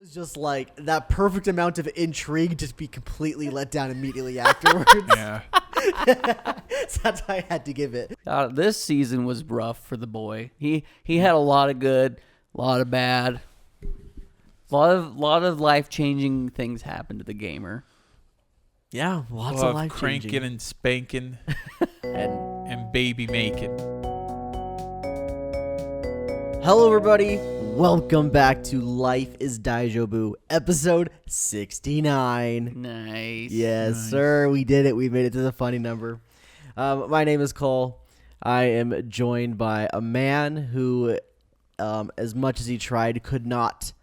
was just like that perfect amount of intrigue just be completely let down immediately afterwards. Yeah. So that's why I had to give it. This season was rough for the boy. He had a lot of good, a lot of bad, a lot of life-changing things happened to the gamer. Yeah, lots of life cranking changing. and spanking and baby making. Hello, everybody. Welcome back to Life is Daijoubu, episode 69. Nice. Yes, Nice. sir. We did it. We made it to the funny number. My name is Cole. I am joined by a man who, as much as he tried, could not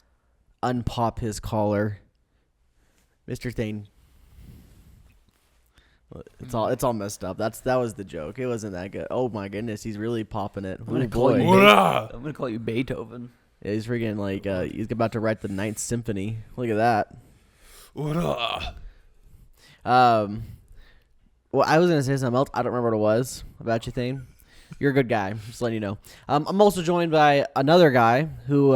unpop his collar. Mr. Thane. It's all messed up. That was the joke. It wasn't that good. Oh my goodness, he's really popping it. I'm gonna Oh call boy. you What? I'm gonna call you Beethoven. Yeah, he's freaking like he's about to write the Ninth Symphony. Look at that. Well, I was gonna say something else. I don't remember what it was about you, Thane. You're a good guy. Just letting you know. I'm also joined by another guy who,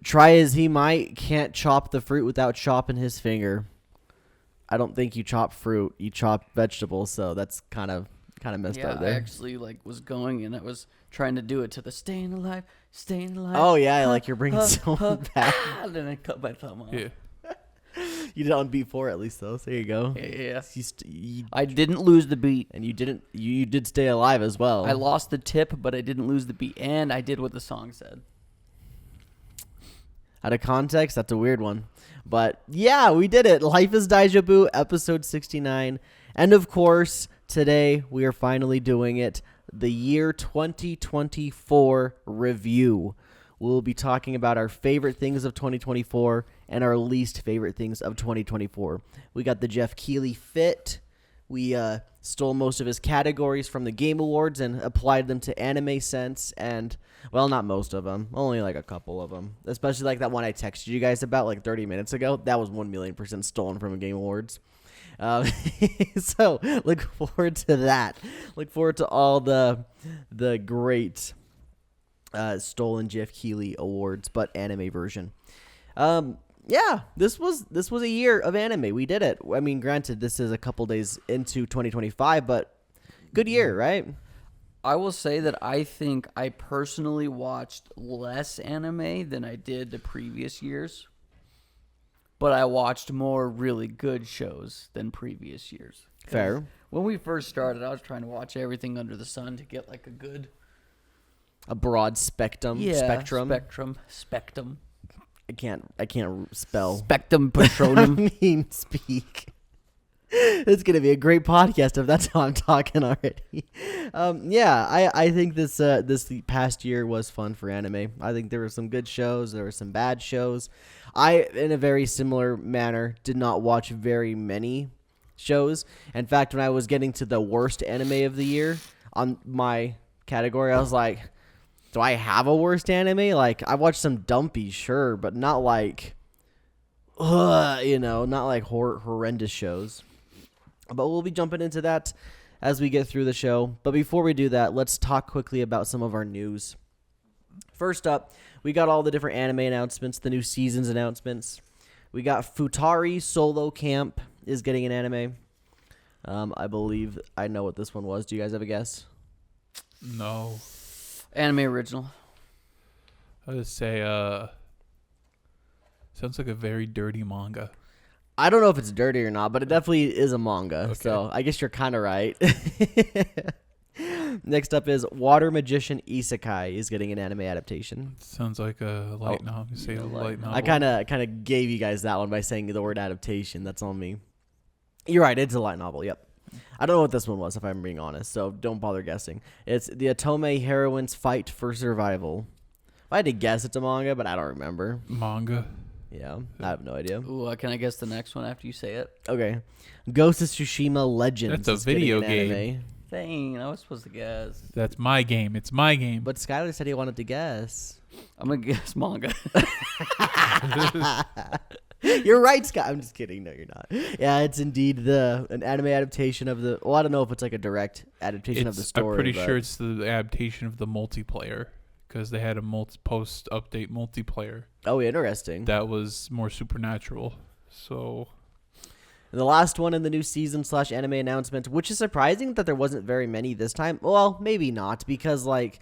try as he might, can't chop the fruit without chopping his finger. I don't think you chop fruit. You chop vegetables, so that's kind of messed up I there. actually was going and I was trying to do it to the staying alive. Oh yeah, like you're bringing someone back. And then I cut my thumb off. Yeah. You did on beat 4 at least though. So there you go. Yeah. You I didn't lose the beat. and you didn't. You did stay alive as well. I lost the tip, but I didn't lose the beat, and I did what the song said. Out of context, that's a weird one. But yeah, we did it. Life is Daijoubu, episode 69. And of course, today we are finally doing it. The year 2024 review. We'll be talking about our favorite things of 2024 and our least favorite things of 2024. We got the Jeff Keighley fit. We stole most of his categories from the Game Awards and applied them to Anime Sense. And, well, not most of them. Only like a couple of them. Especially like that one I texted you guys about like 30 minutes ago. That was 1,000,000% stolen from the Game Awards. So look forward to that. Look forward to all the great stolen Jeff Keighley awards, but anime version. Yeah, this was a year of anime. We did it. I mean, granted, this is a couple days into 2025, but good year, right? I will say that I think I personally watched less anime than I did the previous years, but I watched more really good shows than previous years. 'Cause Fair. When we first started, I was trying to watch everything under the sun to get like A broad spectrum. Spectrum. I can't spell. Spectrum Petroleum. I mean, speak. It's gonna be a great podcast if that's how I'm talking already. Yeah, I think this past year was fun for anime. I think there were some good shows, there were some bad shows. I, in a very similar manner, did not watch very many shows. In fact, when I was getting to the worst anime of the year on my category, I was like, do I have a worst anime? Like, I watched some dumpy, sure, but not like, not like horrendous shows. But we'll be jumping into that as we get through the show. But before we do that, let's talk quickly about some of our news. First up, we got all the different anime announcements, the new seasons announcements. We got Futari Solo Camp is getting an anime. I believe I know what this one was. Do you guys have a guess? No. Anime original. I would say, sounds like a very dirty manga. I don't know if it's dirty or not, but it definitely is a manga. Okay. So I guess you're kind of right. Next up is Water Magician Isekai is getting an anime adaptation. Sounds like a light novel. You say a light novel. I kind of gave you guys that one by saying the word adaptation. That's on me. You're right. It's a light novel. Yep. I don't know what this one was, if I'm being honest, so don't bother guessing. It's the Otome heroines fight for survival. I had to guess it's a manga, but I don't remember. Manga. Yeah, I have no idea. Ooh, can I guess the next one after you say it? Okay. Ghost of Tsushima Legends. That's a is getting video an game. anime. Dang, I was supposed to guess. That's my game. It's my game. But Skylar said he wanted to guess. I'm going to guess manga. You're right, Scott. I'm just kidding. No, you're not. Yeah, it's indeed an anime adaptation of the... Well, I don't know if it's like a direct adaptation of the story. I'm pretty sure it's the adaptation of the multiplayer because they had a post update multiplayer Oh, interesting. that was more supernatural. So And the last one in the new season / anime announcement, which is surprising that there wasn't very many this time. Well, maybe not, because like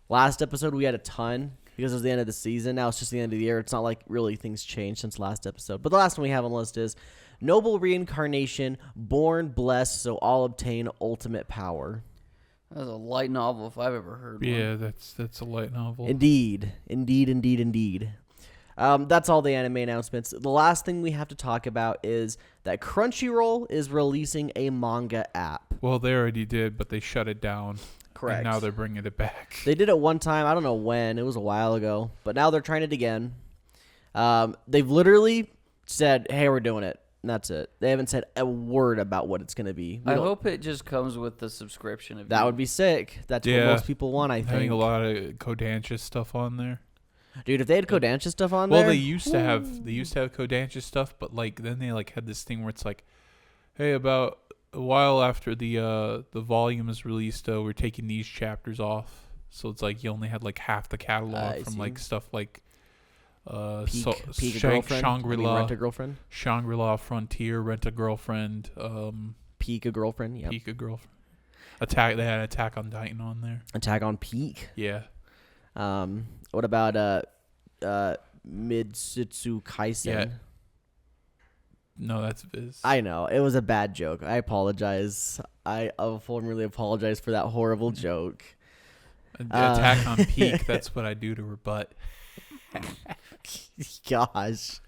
last episode we had a ton because it was the end of the season. Now it's just the end of the year. It's not like really things changed since last episode. But the last one we have on the list is Noble Reincarnation, Born Blessed, so all obtain ultimate power. That's a light novel if I've ever heard one. yeah, that's a light novel. Indeed. That's all the anime announcements. The last thing we have to talk about is that Crunchyroll is releasing a manga app. Well, they already did, but they shut it down. Correct. And now they're bringing it back. They did it one time. I don't know when. It was a while ago. But now they're trying it again. They've literally said, hey, we're doing it. And that's it. They haven't said a word about what it's going to be. I hope it just comes with the subscription. That would be sick. That's what most people want, I think. Having a lot of Kodansha stuff on there. Dude, if they had Kodansha stuff on well, there. they used to have Kodansha stuff, but like then they like had this thing where it's like, hey, about a while after the volume is released, we're taking these chapters off. So it's like you only had like half the catalog from like stuff like Peak a Girlfriend. Shangri-La, Rent a Girlfriend. Shangri-La Frontier, Rent a Girlfriend, Peak a Girlfriend. Yeah. Peak a Girlfriend. Attack. They had Attack on Titan on there. Attack on Peak. Yeah. What about Mitsutsu Kaisen? Yeah. No, that's Viz. I know. It was a bad joke. I apologize. I formally apologize for that horrible joke. Attack on Peak. That's what I do to rebut. Gosh.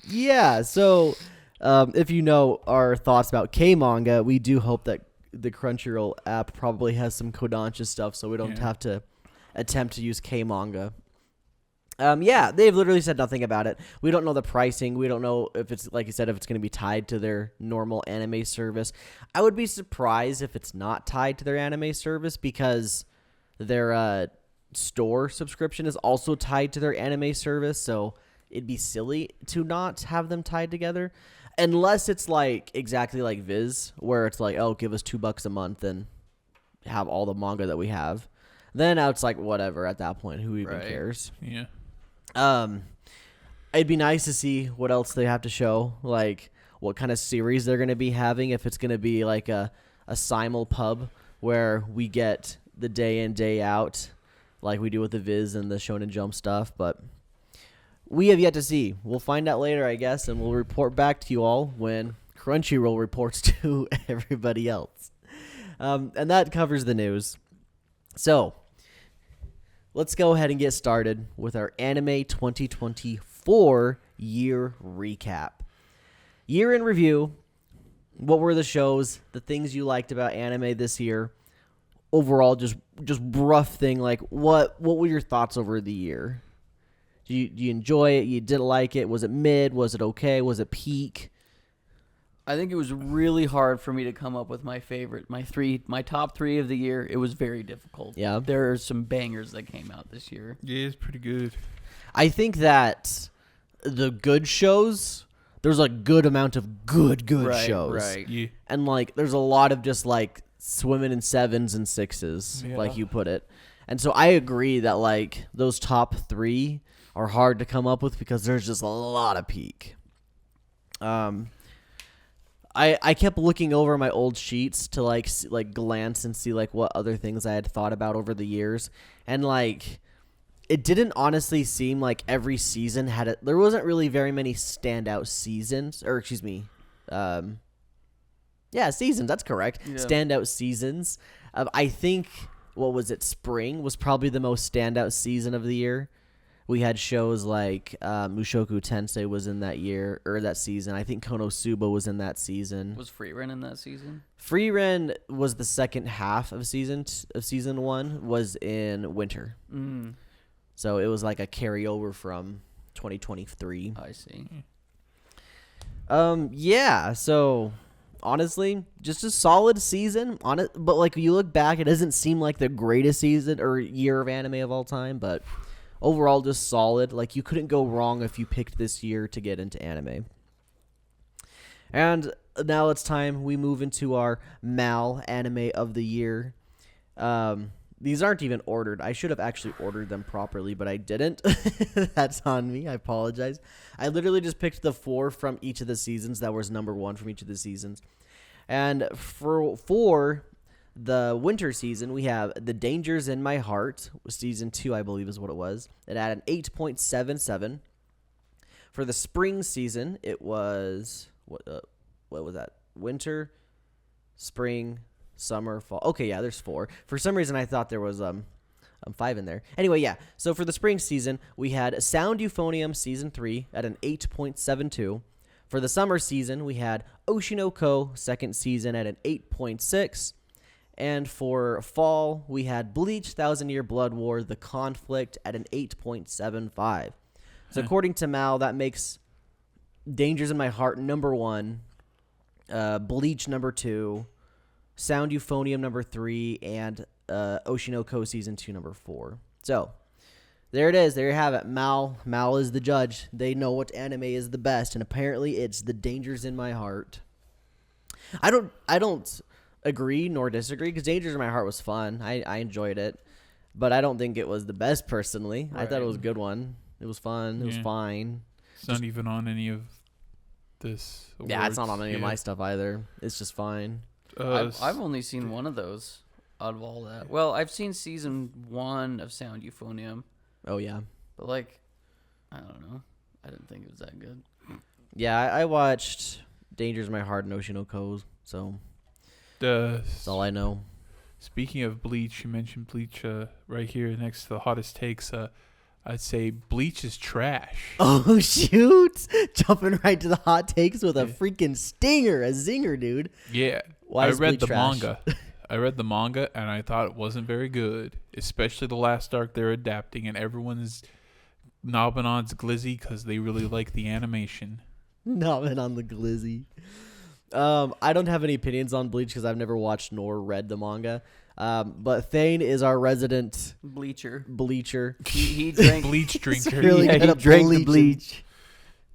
Yeah, so if you know our thoughts about K-manga, we do hope that the Crunchyroll app probably has some Kodansha stuff so we don't have to attempt to use K-manga. Yeah, they've literally said nothing about it. We don't know the pricing. We don't know if it's, like you said, if it's going to be tied to their normal anime service. I would be surprised if it's not tied to their anime service because their store subscription is also tied to their anime service, so it'd be silly to not have them tied together. Unless it's like exactly like Viz, where it's like, oh, give us $2 a month and have all the manga that we have. Then it's like, whatever, at that point, who even cares? Yeah. It'd be nice to see what else they have to show, like what kind of series they're going to be having, if it's going to be like a simul pub where we get the day in, day out, like we do with the Viz and the Shonen Jump stuff, but we have yet to see. We'll find out later, I guess, and we'll report back to you all when Crunchyroll reports to everybody else. And that covers the news. So, let's go ahead and get started with our Anime 2024 year recap. Year in review. What were the shows, the things you liked about anime this year? Overall, just rough thing, like what were your thoughts over the year? Do you enjoy it? You didn't like it? Was it mid? Was it okay? Was it peak? I think it was really hard for me to come up with my top three of the year. It was very difficult. Yeah. There are some bangers that came out this year. Yeah, it's pretty good. I think that the good shows, there's a good amount of good shows. Right. Yeah. And like there's a lot of just like swimming in 7s and 6s, like you put it. And so I agree that like those top 3 are hard to come up with because there's just a lot of peak. I kept looking over my old sheets to like glance and see like what other things I had thought about over the years, and like it didn't honestly seem like every season had there wasn't really very many standout seasons, or excuse me, seasons. That's correct. Yeah. Standout seasons. I think spring was probably the most standout season of the year. We had shows like Mushoku Tensei was in that year or that season. I think Konosuba was in that season. Was Frieren in that season? Frieren was the second half of season 1. Was in winter. Mm. So it was like a carryover from 2023. I see. Yeah. So honestly, just a solid season. But like you look back, it doesn't seem like the greatest season or year of anime of all time, but overall, just solid. Like, you couldn't go wrong if you picked this year to get into anime. And now it's time we move into our Mal anime of the year. These aren't even ordered. I should have actually ordered them properly, but I didn't. That's on me. I apologize. I literally just picked the 4 from each of the seasons that was number 1 from each of the seasons. And for the winter season, we have The Dangers in My Heart. Season 2, I believe, is what it was. It had an 8.77. For the spring season, it was what was that? Winter, spring, summer, fall. Okay, yeah, there's 4. For some reason, I thought there was 5 in there. Anyway, yeah. So for the spring season, we had Sound Euphonium season 3 at an 8.72. For the summer season, we had Oshinoko second season at an 8.6. And for fall, we had Bleach, Thousand Year Blood War, The Conflict at an 8.75. So according to Mal, that makes Dangers in My Heart number 1, Bleach number 2, Sound Euphonium number 3, and Oshinoko season 2 number 4. So there it is. There you have it. Mal is the judge. They know what anime is the best, and apparently it's The Dangers in My Heart. I don't agree nor disagree, because Dangers in My Heart was fun. I enjoyed it, but I don't think it was the best personally. Right. I thought it was a good one. It was fun. It was fine. It's not even on any of this awards. Yeah, it's not on any of my stuff either. It's just fine. I've only seen one of those out of all that. Well, I've seen season 1 of Sound Euphonium. Oh, yeah. But, like, I don't know. I didn't think it was that good. Yeah, I watched Dangers in My Heart and Oshinoko, so that's all I know. Speaking of Bleach, you mentioned Bleach right here next to the hottest takes. I'd say Bleach is trash. Oh, shoot. Jumping right to the hot takes with a freaking stinger, a zinger, dude. Yeah. Why is Bleach trash? Manga. I read the manga, and I thought it wasn't very good, especially the last arc they're adapting, and everyone's knobbing on its glizzy because they really like the animation. Knobbing on the glizzy. I don't have any opinions on Bleach because I've never watched nor read the manga. But Thane is our resident bleacher. He drank bleach drinker. Really he drank the bleach.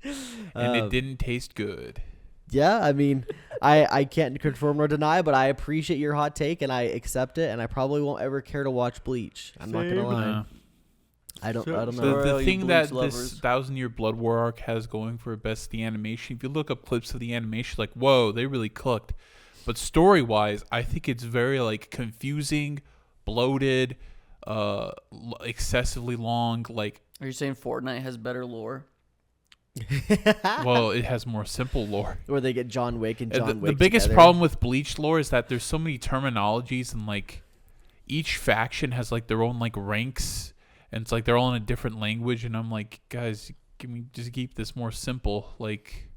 And it didn't taste good. Yeah, I mean, I can't confirm or deny, but I appreciate your hot take and I accept it, and I probably won't ever care to watch Bleach. I'm not gonna lie. I don't know. The thing that this 1,000 Year Blood War arc has going for it best, the animation. If you look up clips of the animation, like, whoa, they really cooked. But story-wise, I think it's very like confusing, bloated, excessively long. Like, are you saying Fortnite has better lore? Well, it has more simple lore. Where they get John Wick and John Wick. The biggest together. problem with Bleach lore is that there's so many terminologies, and like each faction has like their own like ranks, and it's like they're all in a different language. And I'm like, guys, can we just keep this more simple? Like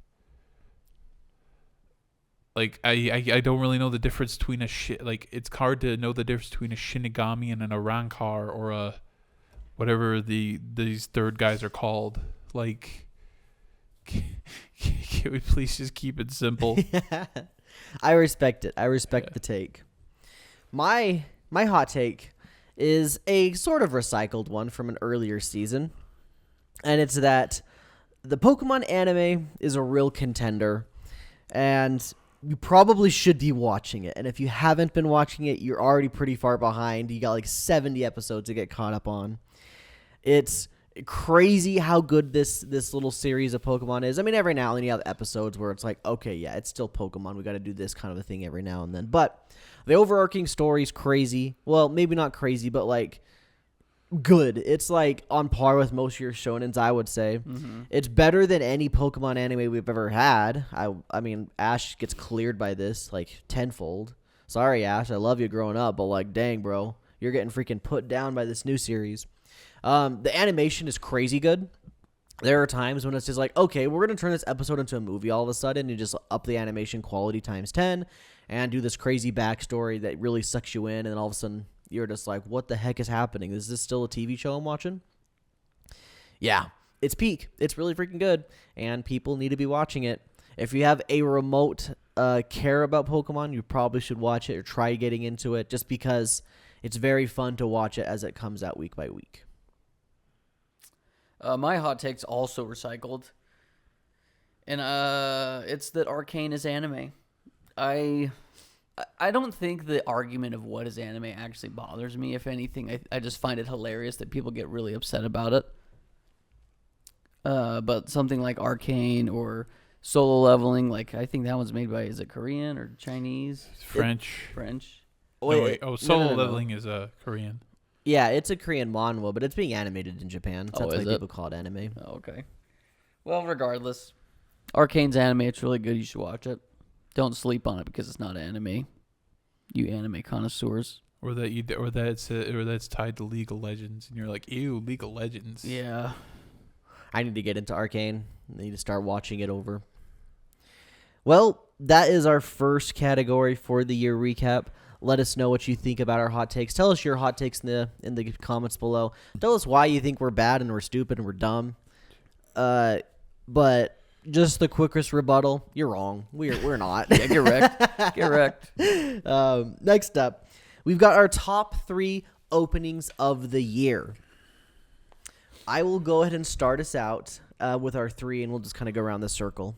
I don't really know the difference between like it's hard to know the difference between a Shinigami and an Arankar or a whatever these third guys are called. Like, can we please just keep it simple? I respect it. I respect the take. My hot take is a sort of recycled one from an earlier season, and it's that the Pokemon anime is a real contender, and you probably should be watching it. And if you haven't been watching it, you're already pretty far behind. You got like 70 episodes to get caught up on. It's crazy how good this little series of Pokemon is. I mean, every now and then you have episodes where it's like, okay, yeah, it's still Pokemon. We got to do this kind of a thing every now and then. But the overarching story is crazy. Well, maybe not crazy, but like good. It's like on par with most of your shonens, I would say. Mm-hmm. It's better than any Pokemon anime we've ever had. I mean, Ash gets cleared by this like tenfold. Sorry, Ash, I love you growing up, but like, dang, bro, you're getting freaking put down by this new series. The animation is crazy good. There are times when it's just like, okay, we're going to turn this episode into a movie all of a sudden and just up the animation quality times 10 and do this crazy backstory that really sucks you in, and then all of a sudden you're just like, what the heck is happening? Is this still a TV show I'm watching? Yeah, it's peak. It's really freaking good, and people need to be watching it. If you have a remote care about Pokemon, you probably should watch it or try getting into it, just because it's very fun to watch it as it comes out week by week. My hot take's also recycled, and it's that Arcane is anime. I I don't think the argument of what is anime actually bothers me. If anything, I just find it hilarious that people get really upset about it. But something like Arcane or Solo Leveling, like I think that one's made by, is it Korean or Chinese? French. French. No, wait. Oh, Solo no. Leveling is Korean. Yeah, it's a Korean manhwa, but it's being animated in Japan. So Oh, that's is why it? people call it anime. Oh, okay. Well, regardless, Arcane's anime. It's really good. You should watch it. Don't sleep on it because it's not anime. You anime connoisseurs. Or that's tied to League of Legends, and you're like, ew, League of Legends. Yeah. I need to get into Arcane. I need to start watching it over. Well, that is our first category for the year recap. Let us know what you think about our hot takes. Tell us your hot takes in the comments below. Tell us why you think we're bad and we're stupid and we're dumb. But just the quickest rebuttal, you're wrong. We're not. Yeah, get wrecked. Get wrecked. Next up, we've got our top 3 openings of the year. I will go ahead and start us out with our 3, and we'll just kind of go around the circle.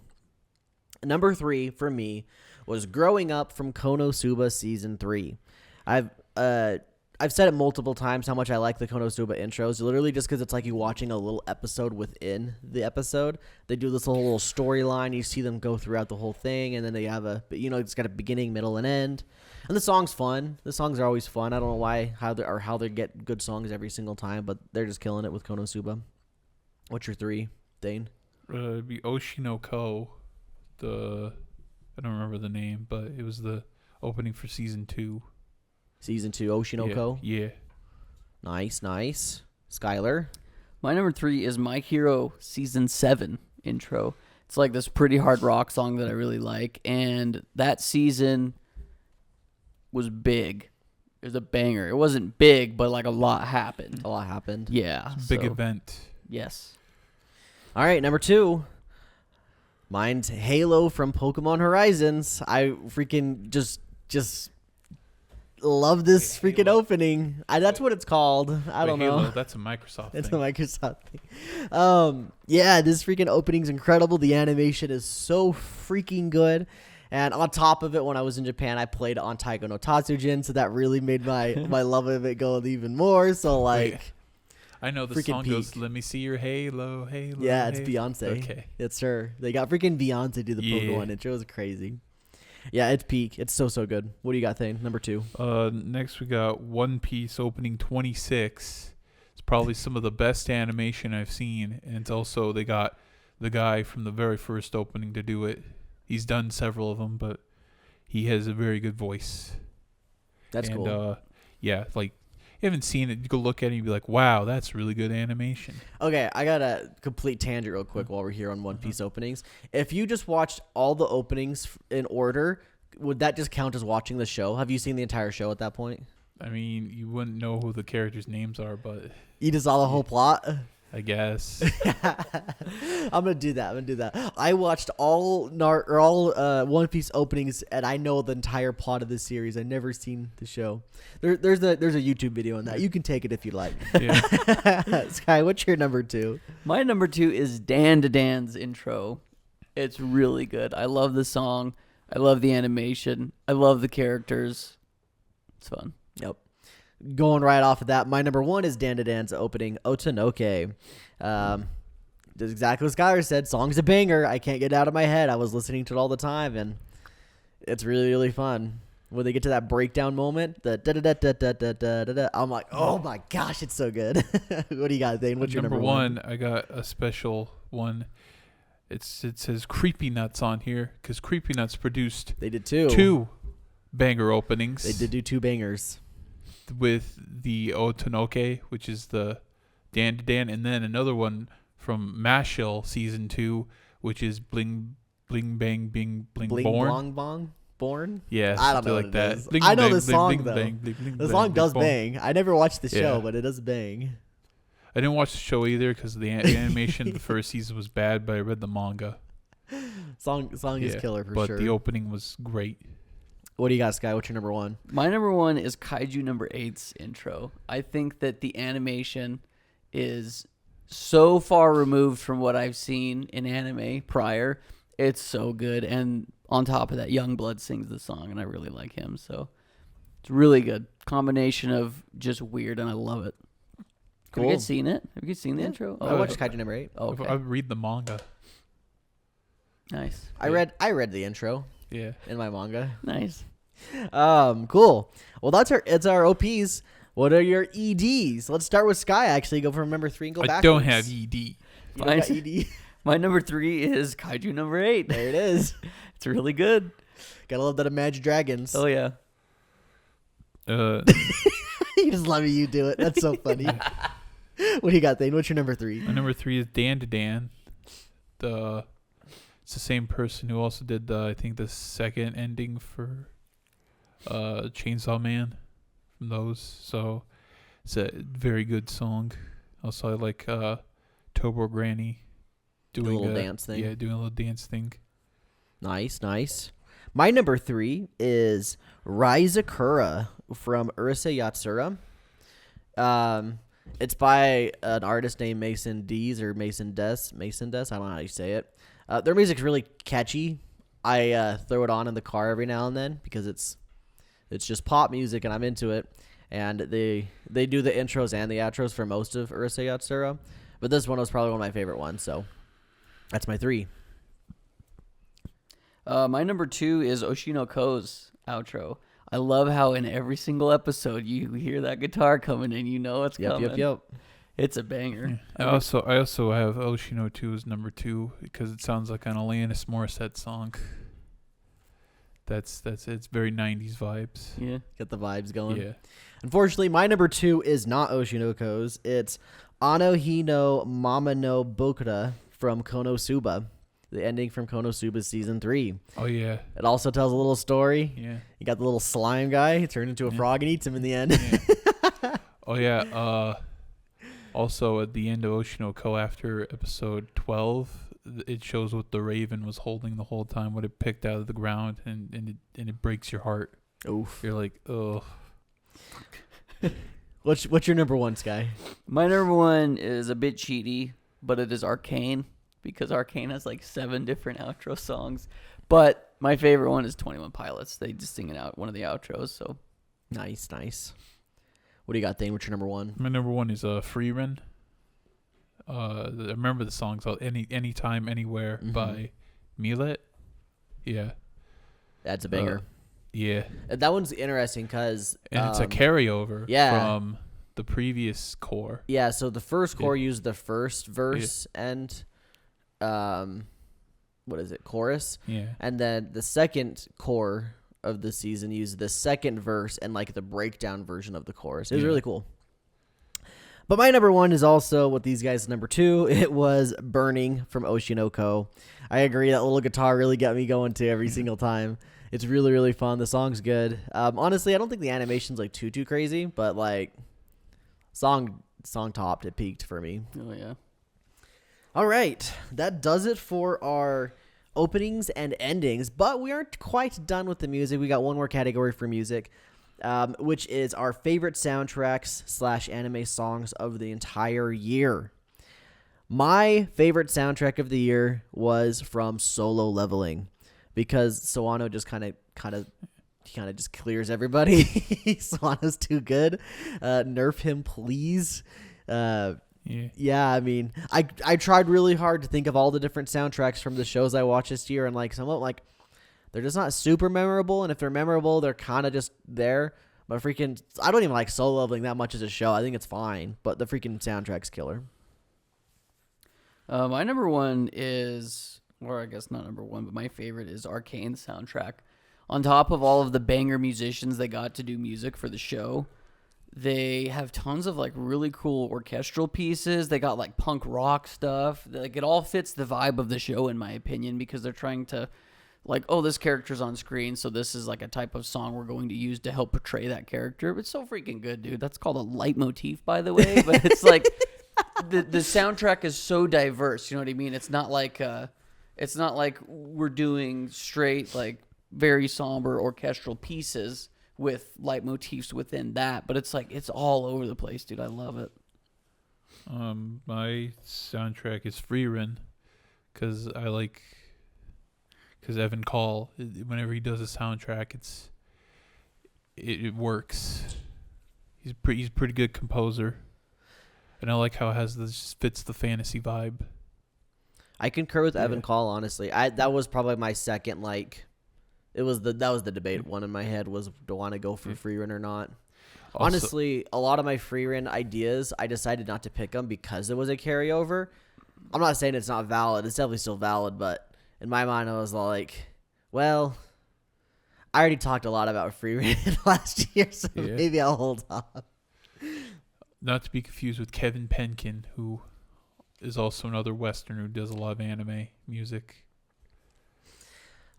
Number 3 for me was Growing Up from Konosuba Season 3. I've said it multiple times how much I like the Konosuba intros, literally just because it's like you watching a little episode within the episode. They do this little storyline. You see them go throughout the whole thing, and then they have it's got a beginning, middle, and end. And the song's fun. The songs are always fun. I don't know how they get good songs every single time, but they're just killing it with Konosuba. What's your 3, Dane? It'd be Oshinoko. I don't remember the name, but it was the opening for Season 2. Season 2, Oshinoko? Yeah. Nice. Skylar? My number 3 is My Hero Season 7 intro. It's like this pretty hard rock song that I really like, and that season was big. It was a banger. It wasn't big, but like a lot happened. A lot happened. Yeah. Big event. Yes. All right, number 2. Mine's Halo from Pokemon Horizons. I freaking just love this freaking opening. That's what it's called. I don't Halo, know. that's a Microsoft It's a thing. Microsoft thing. Yeah, this freaking opening's incredible. The animation is so freaking good. And on top of it, when I was in Japan, I played on Taiga no Tatsujin, so that really made my love of it go even more. So like, Wait, I know the freaking song goes, peak. "Let me see your Halo, Halo." yeah, it's Halo." Beyonce. Okay. It's her. They got freaking Beyonce do the Yeah. Pokemon intro. It was crazy. Yeah, it's peak. It's so good. What do you got, Thane? Number 2. Next we got One Piece opening 26. It's probably some of the best animation I've seen, and it's also they got the guy from the very first opening to do it. He's done several of them, but he has a very good voice. That's cool. Yeah, like you haven't seen it, you go look at it and you be like, wow, that's really good animation. Okay, I got a complete tangent real quick while we're here on One Piece openings. If you just watched all the openings in order, would that just count as watching the show? Have you seen the entire show at that point? I mean, you wouldn't know who the characters' names are, but You just saw the whole plot? I guess. I'm gonna do that. I watched all One Piece openings, and I know the entire plot of this series. I've never seen the show. There's a YouTube video on that. You can take it if you like. Yeah. Sky, what's your number 2? My number 2 is Dan to Dan's intro. It's really good. I love the song. I love the animation. I love the characters. It's fun. Yep. Going right off of that, my number 1 is Dan to Dan's opening, Otanoke. That's exactly what Skylar said. Song's a banger. I can't get it out of my head. I was listening to it all the time, and it's really, really fun. When they get to that breakdown moment, the da-da-da-da-da-da-da-da, I'm like, oh my gosh, it's so good. What do you got, Thane? What's your number 1? I got a special one. It says Creepy Nuts on here because Creepy Nuts produced They did 2. 2 banger openings. They did do 2 bangers. With the Otanoke, which is the Dan to Dan, and then another one from Mashill Season 2, which is Bling Bling Bang Bing Bling Bling Born. Blong Bong? Born? Yeah, I don't know like what it that. is. Bling, I know bang, the bling, song, bling, though. bang, bling, bling, The bang, song bling, does bong. bang. I never watched the show, Yeah. but it does bang. I didn't watch the show either because the animation of the first season was bad, but I read the manga. Song is killer for but sure. the opening was great. What do you got, Sky? What's your number 1? My number 1 is Kaiju number 8's intro. I think that the animation is so far removed from what I've seen in anime prior. It's so good. And on top of that, Youngblood sings the song, and I really like him. So it's really good. Combination of just weird, and I love it. Have you Cool. guys seen it? Have you guys seen the intro? I watched Kaiju number 8. Oh, okay. I read the manga. Nice. I read the intro Yeah. in my manga. Nice. Cool. Well, it's our OPs. What are your EDs? Let's start with Sky. Actually, go from number 3 and go back. I don't have ED. You don't got ED. My number 3 is Kaiju number 8. There it is. It's really good. Gotta love that Imagine Dragons. Oh yeah. You just let me do it. That's so funny. What do you got, Thane? What's your number 3? My number 3 is Dan to Dan. It's the same person who also did I think the second ending for Chainsaw Man from those. So it's a very good song. Also, I like Tobo Granny doing a little dance thing. Yeah, doing a little dance thing. Nice, nice. My number 3 is Raizakura from Urusei Yatsura. It's by an artist named Mason Dees or Mason Des. Mason Des. I don't know how you say it. Their music's really catchy. I throw it on in the car every now and then because it's just pop music and I'm into it. And they do the intros and the outros for most of Urusei Yatsura, but this one was probably one of my favorite ones. So that's my 3. My number 2 is Oshinoko-'s outro. I love how in every single episode you hear that guitar coming in. You know it's coming. Yep. It's a banger. I also have Oshino 2 as number 2 because it sounds like an Alanis Morissette song. That's it's very 90s vibes. Yeah. Get the vibes going. Yeah. Unfortunately, my number 2 is not Oshinoko's. It's Anohino Mama no Bokura from Konosuba. The ending from Konosuba season 3. Oh yeah. It also tells a little story. Yeah. You got the little slime guy. He turned into a frog and eats him in the end. Yeah. Oh yeah. Also at the end of Oshinoko after episode 12, it shows what the raven was holding the whole time, what it picked out of the ground, and it breaks your heart. Oof. You're like, oh. What's your number 1, Sky? My number 1 is a bit cheaty, but it is Arcane because Arcane has like 7 different outro songs. But my favorite one is 21 Pilots. They just sing it out one of the outros. So Nice. What do you got, Thane? What's your number 1? My number 1 is Free Run. I remember the song's called Anytime Anywhere by Milet. Yeah. That's a banger. Yeah. That one's interesting because And it's a carryover yeah. from the previous core. Yeah, so the first core used the first verse and what is it? Chorus. Yeah. And then the second core of the season used the second verse and like the breakdown version of the chorus. It was really cool. But my number 1 is also what these guys' number 2. It was Burning from Oshinoko. I agree. That little guitar really got me going too every single time. It's really, really fun. The song's good. Honestly, I don't think the animation's like too crazy, but like song topped. It peaked for me. oh yeah. All right. That does it for our openings and endings, but we aren't quite done with the music. We got one more category for music, which is our favorite soundtracks / anime songs of the entire year. My favorite soundtrack of the year was from Solo Leveling because Sawano just kind of just clears everybody. Sawano's too good. Nerf him, please. Yeah, I mean, I tried really hard to think of all the different soundtracks from the shows I watched this year, and like some of them, like they're just not super memorable, and if they're memorable, they're kind of just there. But freaking, I don't even like Solo Leveling that much as a show. I think it's fine, but the freaking soundtrack's killer. My number 1 is, or I guess not number 1, but my favorite is Arcane's soundtrack. On top of all of the banger musicians they got to do music for the show, they have tons of like really cool orchestral pieces. They got like punk rock stuff. Like it all fits the vibe of the show in my opinion because they're trying to like, oh, this character's on screen, so this is like a type of song we're going to use to help portray that character. It's so freaking good, dude. That's called a leitmotif, by the way. But it's like the soundtrack is so diverse. You know what I mean? It's not like we're doing straight like very somber orchestral pieces with leitmotifs within that, but it's like it's all over the place, dude. I love it. My soundtrack is Free Run because I like because Evan Call, whenever he does a soundtrack, it works. He's a pretty good composer, and I like how it has this fits the fantasy vibe. I concur with Evan Yeah. Call, honestly. That was probably my second, that was the debate one in my head was, do I want to go for free run or not? Also, Honestly, a lot of my free run ideas, I decided not to pick them because it was a carryover. I'm not saying it's not valid. It's definitely still valid, but in my mind, I was like, well, I already talked a lot about free run last year, so Yeah. maybe I'll hold off. not to be confused with Kevin Penkin, who is also another Western who does a lot of anime music.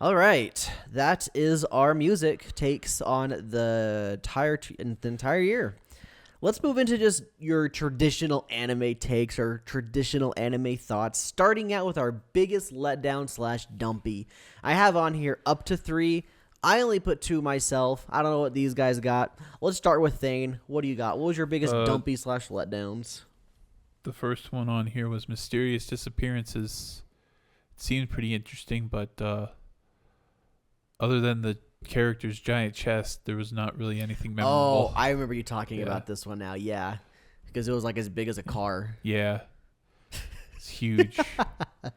All right, that is our music takes on the entire year. Let's move into just your traditional anime takes or traditional anime thoughts, starting out with our biggest letdown / dumpy. I have on here up to 3. I only put 2 myself. I don't know what these guys got. Let's start with Thane. What do you got? What was your biggest dumpy / letdowns? The first one on here was Mysterious Disappearances. It seemed pretty interesting, but other than the character's giant chest, there was not really anything memorable. Oh, I remember you talking Yeah. about this one now. Yeah, because it was like as big as a car. Yeah. It's huge. But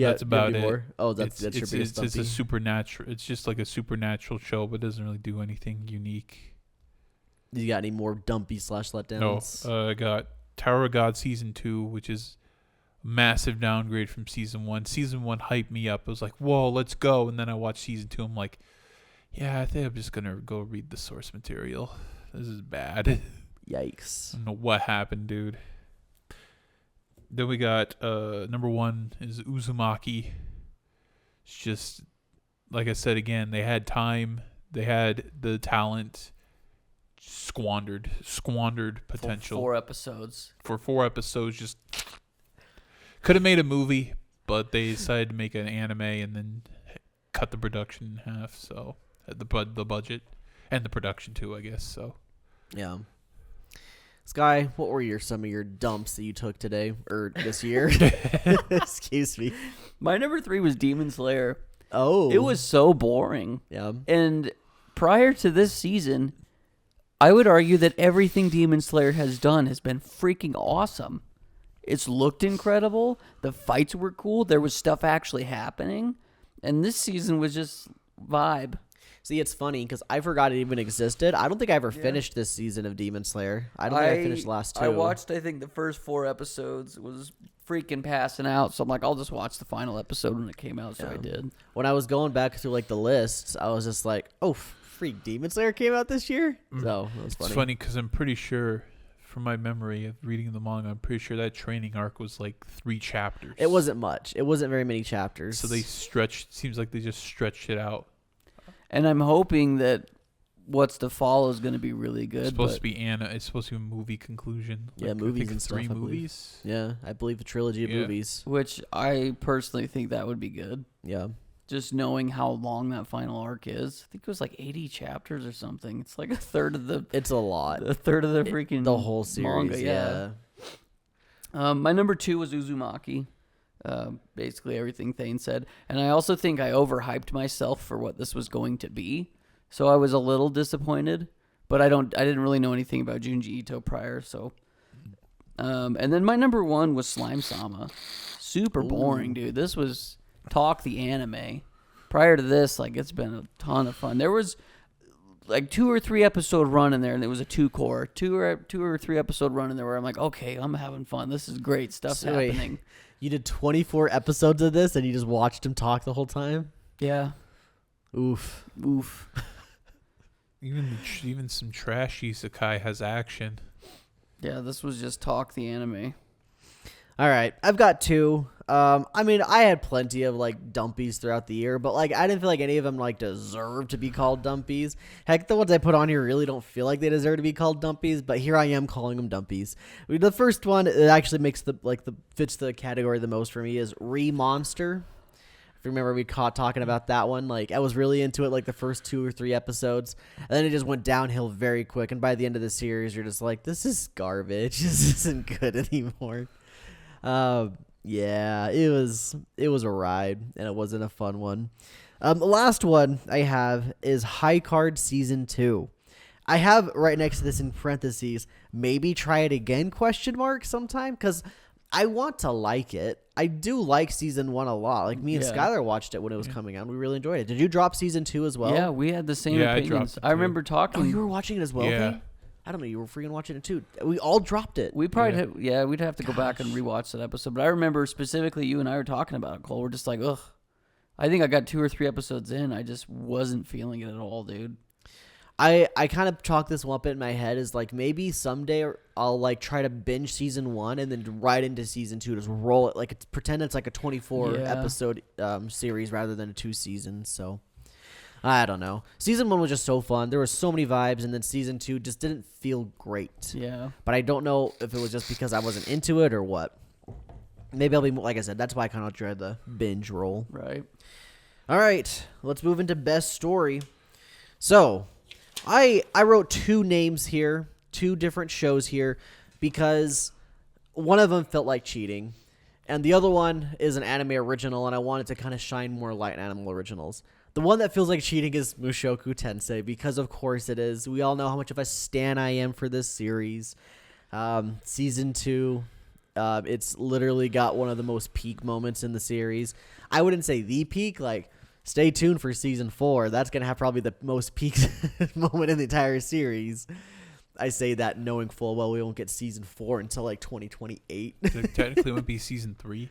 Yeah, that's about it. more? Oh, that's your biggest it's a dumpy. supernatural. It's just like a supernatural show, but doesn't really do anything unique. You got any more dumpy / letdowns? No, I got Tower of God Season 2, which is a massive downgrade from Season 1. Season 1 hyped me up. It was like, whoa, let's go. And then I watched Season 2. I'm like, yeah, I think I'm just going to go read the source material. This is bad. I Yikes. don't know what happened, dude. Then we got number 1 is Uzumaki. It's just, like I said again, they had time. They had the talent. Squandered potential. 4 episodes. For 4 episodes, just could have made a movie, but they decided to make an anime and then cut the production in half. So the budget and the production too, I guess. So Yeah. Sky, what were some of your dumps that you took today or this year? Excuse me. My number 3 was Demon Slayer. Oh, It was so boring. yeah. And prior to this season, I would argue that everything Demon Slayer has done has been freaking awesome. It's looked incredible. The fights were cool. There was stuff actually happening. And this season was just vibe. See, it's funny because I forgot it even existed. I don't think I ever finished this season of Demon Slayer. I don't think I finished the last 2. I watched, I think, the first 4 episodes. Was freaking passing out. So I'm like, I'll just watch the final episode when it came out. So I did. When I was going back through the lists, I was just like, oh, freak, Demon Slayer came out this year? So it was funny. it's funny because I'm pretty sure, from my memory of reading the manga, I'm pretty sure that training arc was like 3 chapters. It wasn't much. It wasn't very many chapters. So seems like they just stretched it out. And I'm hoping that what's to follow is going to be really good. It's supposed to be It's supposed to be a movie conclusion. Yeah, I movies think and stuff, 3 I believe. movies. Yeah, I believe a trilogy of Yeah. movies. Which I personally think that would be good. Yeah. Just knowing how long that final arc is. I think it was like 80 chapters or something. It's like a third of the It's a lot. freaking The whole series, manga, yeah. My number 2 was Uzumaki. Basically everything Thane said. And I also think I overhyped myself for what this was going to be. So I was a little disappointed. But I didn't really know anything about Junji Ito prior, so and then my number 1 was Slime Sama. Super boring, dude. This was Talk the Anime. Prior to this, it's been a ton of fun. There was 2 or 3 episode run in there, and there was a 2-core, 2 or 3 episode run in there where I'm like, okay, I'm having fun. This is great. Stuff's So wait, happening. You did 24 episodes of this, and you just watched him talk the whole time? Yeah. Oof. Even some trashy isekai has action. Yeah, this was just Talk the Anime. All right, I've got 2. I mean, I had plenty of dumpies throughout the year, but I didn't feel like any of them deserve to be called dumpies. Heck, the ones I put on here really don't feel like they deserve to be called dumpies, but here I am calling them dumpies. The first one that actually makes fits the category the most for me is Re-Monster. If you remember, we caught talking about that one. I was really into it the first 2 or 3 episodes, and then it just went downhill very quick. And by the end of the series, you're just like, this is garbage. This isn't good anymore. Yeah, it was a ride, and it wasn't a fun one. The last one I have is High Card Season 2. I have right next to this in parentheses, maybe try it again, question mark, sometime, because I want to like it. I do like Season 1 a lot. Like, me and Yeah. Skylar watched it when it was coming out. We really enjoyed it. Did you drop Season 2 as well? Yeah, we had the same Yeah, I opinions. dropped it I too. remember Oh, talking. you were watching it as well, Yeah. Pete? I don't know. You were freaking watching it too. We all dropped it. We probably Yeah. we'd have to go back and rewatch that episode. But I remember specifically you and I were talking about it, Cole. We're just like, ugh. I think I got 2 or 3 episodes in. I just wasn't feeling it at all, dude. I kind of chalk this one up in my head as like maybe someday I'll like try to binge Season 1 and then right into Season 2, just roll it, like pretend it's like a 24 Yeah. episode series rather than a 2 seasons. So I don't know. Season 1 was just so fun. There were so many vibes, and then Season 2 just didn't feel great. Yeah. But I don't know if it was just because I wasn't into it or what. Maybe I'll be like I said. That's why I kind of dread the binge roll. Right. All right, let's move into best story. So, I wrote 2 names here, 2 different shows here, because one of them felt like cheating, and the other one is an anime original, and I wanted to kind of shine more light on anime originals. The one that feels like cheating is Mushoku Tensei, because of course it is. We all know how much of a stan I am for this series. Season 2, it's literally got one of the most peak moments in the series. I wouldn't say the peak, like, stay tuned for Season 4. That's going to have probably the most peak moment in the entire series. I say that knowing full well we won't get Season 4 until, like, 2028. So technically, it would be Season 3.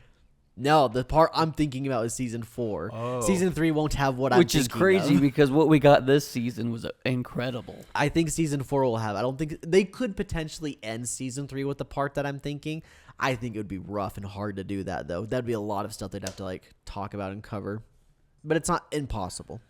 No, the part I'm thinking about is Season 4. Oh. Season 3 won't have what I'm Which is thinking crazy of. because what we got this season was incredible. I think Season 4 will have. I don't think they could potentially end Season 3 with the part that I'm thinking. I think it would be rough and hard to do that, though. That'd be a lot of stuff they'd have to, like, talk about and cover. But it's not impossible.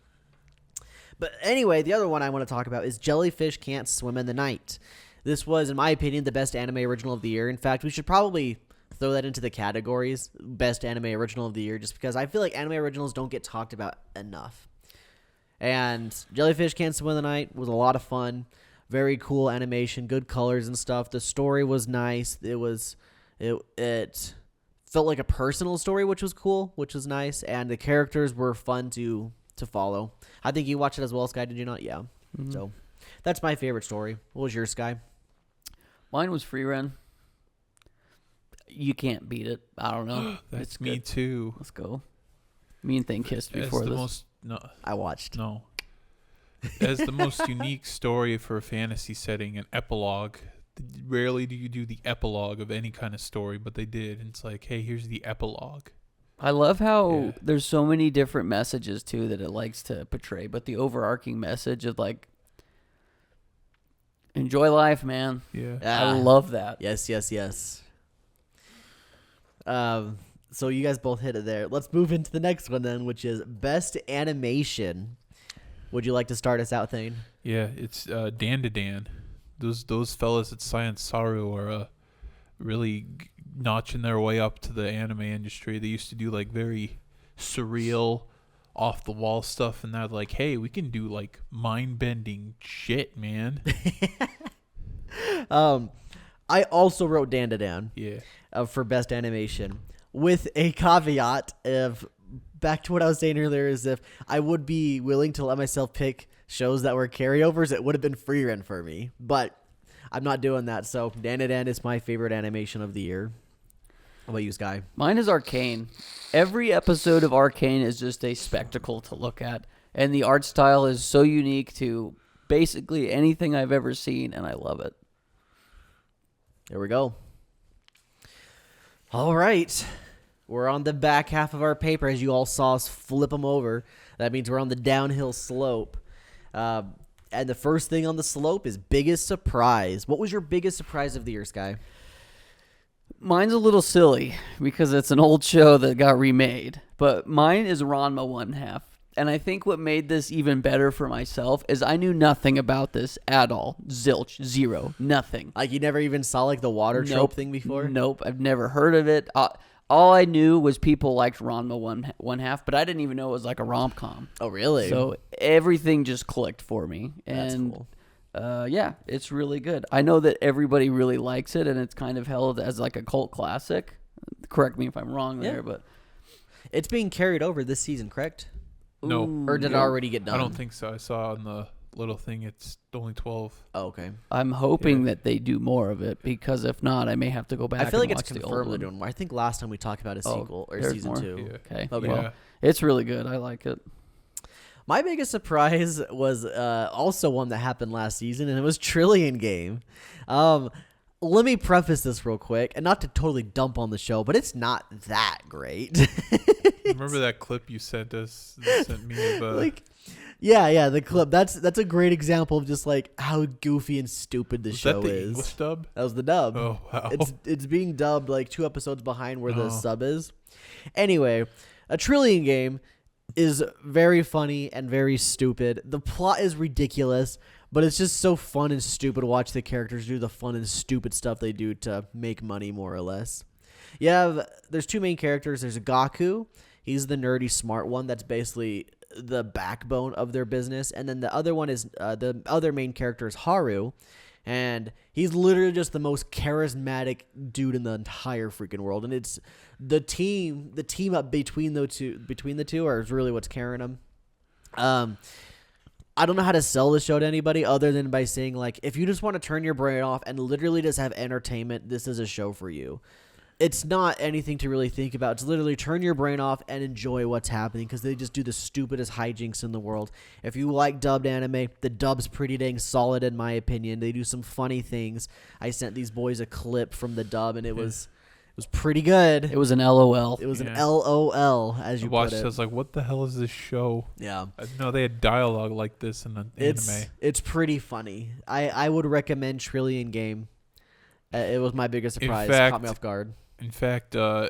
But anyway, the other one I want to talk about is Jellyfish Can't Swim in the Night. This was, in my opinion, the best anime original of the year. In fact, we should probably throw that into the categories, best anime original of the year, just because I feel like anime originals don't get talked about enough. And Jellyfish Can't Swim in the Night was a lot of fun. Very cool animation, good colors and stuff. The story was nice. It felt like a personal story, which was cool, which was nice. And the characters were fun to follow. I think you watched it as well, Sky, did you not? Yeah. Mhm. So that's my favorite story. What was yours, Sky? Mine was Free Run. You can't beat it. I don't know. That's It's me good. too. Let's go. Me and Thing kissed As before the this. most I watched. no. As the most unique story for a fantasy setting, an epilogue. Rarely do you do the epilogue of any kind of story, but they did. And it's like, hey, here's the epilogue. I love how Yeah. there's so many different messages too that it likes to portray, but the overarching message of like enjoy life, man. Yeah. I love that. Yes. So you guys both hit it there. Let's move into the next one then, which is best animation. Would you like to start us out, Thane? Yeah, it's Dan to Dan. Those fellas at Science Saru are really notching their way up to the anime industry. They used to do like very surreal, off the wall stuff, and they're like, hey, we can do like mind bending shit, man. I also wrote Dan to Dan Yeah. for best animation with a caveat of back to what I was saying earlier is if I would be willing to let myself pick shows that were carryovers, it would have been Free Run for me. But I'm not doing that. So Dan to Dan is my favorite animation of the year. How about you, Sky? Mine is Arcane. Every episode of Arcane is just a spectacle to look at, and the art style is so unique to basically anything I've ever seen, and I love it. There we go. All right. We're on the back half of our paper as you all saw us flip them over. That means we're on the downhill slope. And the first thing on the slope is biggest surprise. What was your biggest surprise of the year, Sky? Mine's a little silly because it's an old show that got remade, but mine is Ranma 1/2. And I think what made this even better for myself is I knew nothing about this at all. Zilch. Zero. Nothing. Like you never even saw like the water trope thing before? Nope. I've never heard of it. All I knew was people liked Ranma 1/2, but I didn't even know it was like a rom-com. Oh, really? So everything just clicked for me. That's And cool. yeah, it's really good. I know that everybody really likes it, and it's kind of held as like a cult classic. Correct me if I'm wrong Yeah. there, but It's being carried over this season, correct? No. Ooh, Or did it yeah. already get done? I don't think so. I saw on the little thing it's only 12. Oh, okay. I'm hoping Yeah. that they do more of it, because if not, I may have to go back. I feel like and it's watch the old confirmed they're one. doing more. I think last time we talked about a Oh, sequel or there's season more? 2. Yeah. Okay, Okay. well, Yeah. it's really good. I like it. My biggest surprise was also one that happened last season, and it was Trillion Game. Let me preface this real quick, and not to totally dump on the show, but it's not that great. Remember that clip you sent us? You sent me of, Like, yeah, the clip. That's a great example of just like how goofy and stupid the was show that the is. English dub? That was the dub. Oh, wow. It's being dubbed like 2 episodes behind where the Oh. sub is. Anyway, a Trillion Game is very funny and very stupid. The plot is ridiculous, but it's just so fun and stupid to watch the characters do the fun and stupid stuff they do to make money, more or less. There's 2 main characters. There's Gaku. He's the nerdy smart one that's basically the backbone of their business. And then the other one is the other main character is Haru. And he's literally just the most charismatic dude in the entire freaking world. And it's the team up between the two is really what's carrying them. I don't know how to sell the show to anybody other than by saying, like, if you just want to turn your brain off and literally just have entertainment, this is a show for you. It's not anything to really think about. It's literally turn your brain off and enjoy what's happening, because they just do the stupidest hijinks in the world. If you like dubbed anime, the dub's pretty dang solid in my opinion. They do some funny things. I sent these boys a clip from the dub, and it was pretty good. It was an LOL. It was an Yeah. LOL, as I you watched put it. I it. was like, what the hell is this show? Yeah. I didn't know they had dialogue like this in an anime. It's pretty funny. I would recommend Trillion Game. It was my biggest In surprise. fact, Caught me off guard. In fact, the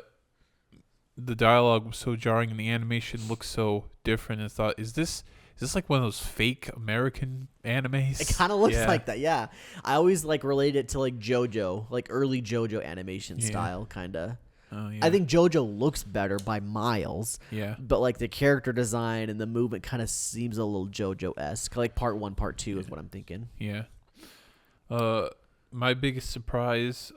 dialogue was so jarring and the animation looked so different. I thought, is this like one of those fake American animes? It kind of looks Yeah. like that, yeah. I always like relate it to like JoJo, like early JoJo animation Yeah. style, kind of. Oh, yeah. I think JoJo looks better by miles, Yeah. but like the character design and the movement kind of seems a little JoJo-esque. Like part 1, part 2 is what I'm thinking. Yeah. My biggest surprise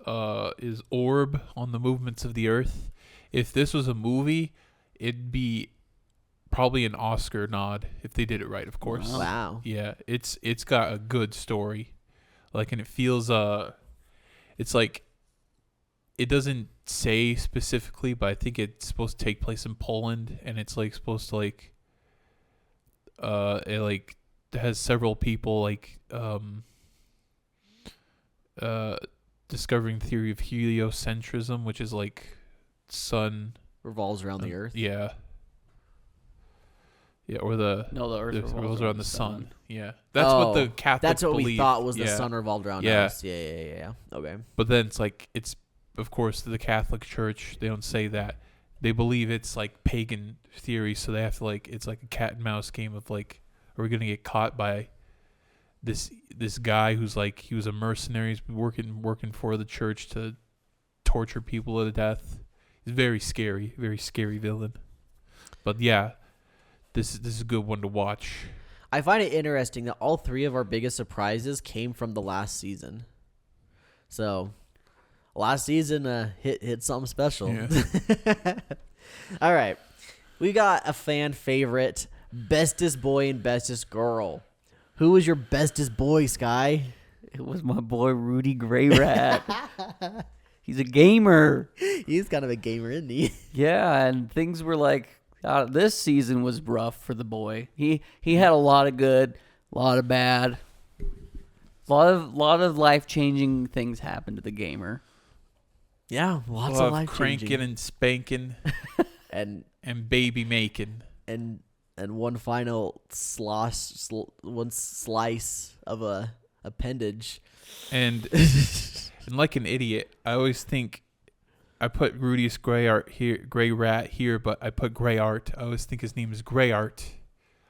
is Orb on the movements of the Earth. If this was a movie, it'd be probably an Oscar nod if they did it right, of course. Wow. Wow. Yeah, it's got a good story. Like, and it feels it's like, it doesn't say specifically, but I think it's supposed to take place in Poland, and it's like supposed to like it like has several people like discovering the theory of heliocentrism, which is like sun Revolves around the earth. Yeah. Yeah, or the No, the Earth revolves around the sun. Yeah, that's what the Catholics That's what believe. we thought was the Yeah. sun revolved around Yeah. us. Yeah. Okay. But then it's like, it's, of course, the Catholic Church, they don't say that. They believe it's like pagan theory, so they have to like, it's like a cat and mouse game of like, are we gonna get caught by this guy who's like, he was a mercenary, he's been working for the church to torture people to death. He's very scary villain. But yeah, this is a good one to watch. I find it interesting that all 3 of our biggest surprises came from the last season. So, last season hit something special. Yeah. All right. We got a fan favorite, bestest boy and bestest girl. Who was your bestest boy, Sky? It was my boy Rudy Gray Rat. He's a gamer. He's kind of a gamer, isn't he? Yeah, and things were like, this season was rough for the boy. He had a lot of good, a lot of bad, a lot of life changing things happened to the gamer. Yeah, lots We'll of have life cranking changing. and spanking And baby making. and one final one slice of a appendage. And and like an idiot, I always think I put Rudy's Gray Rat here, but I put Gray Art. I always think his name is Gray Art.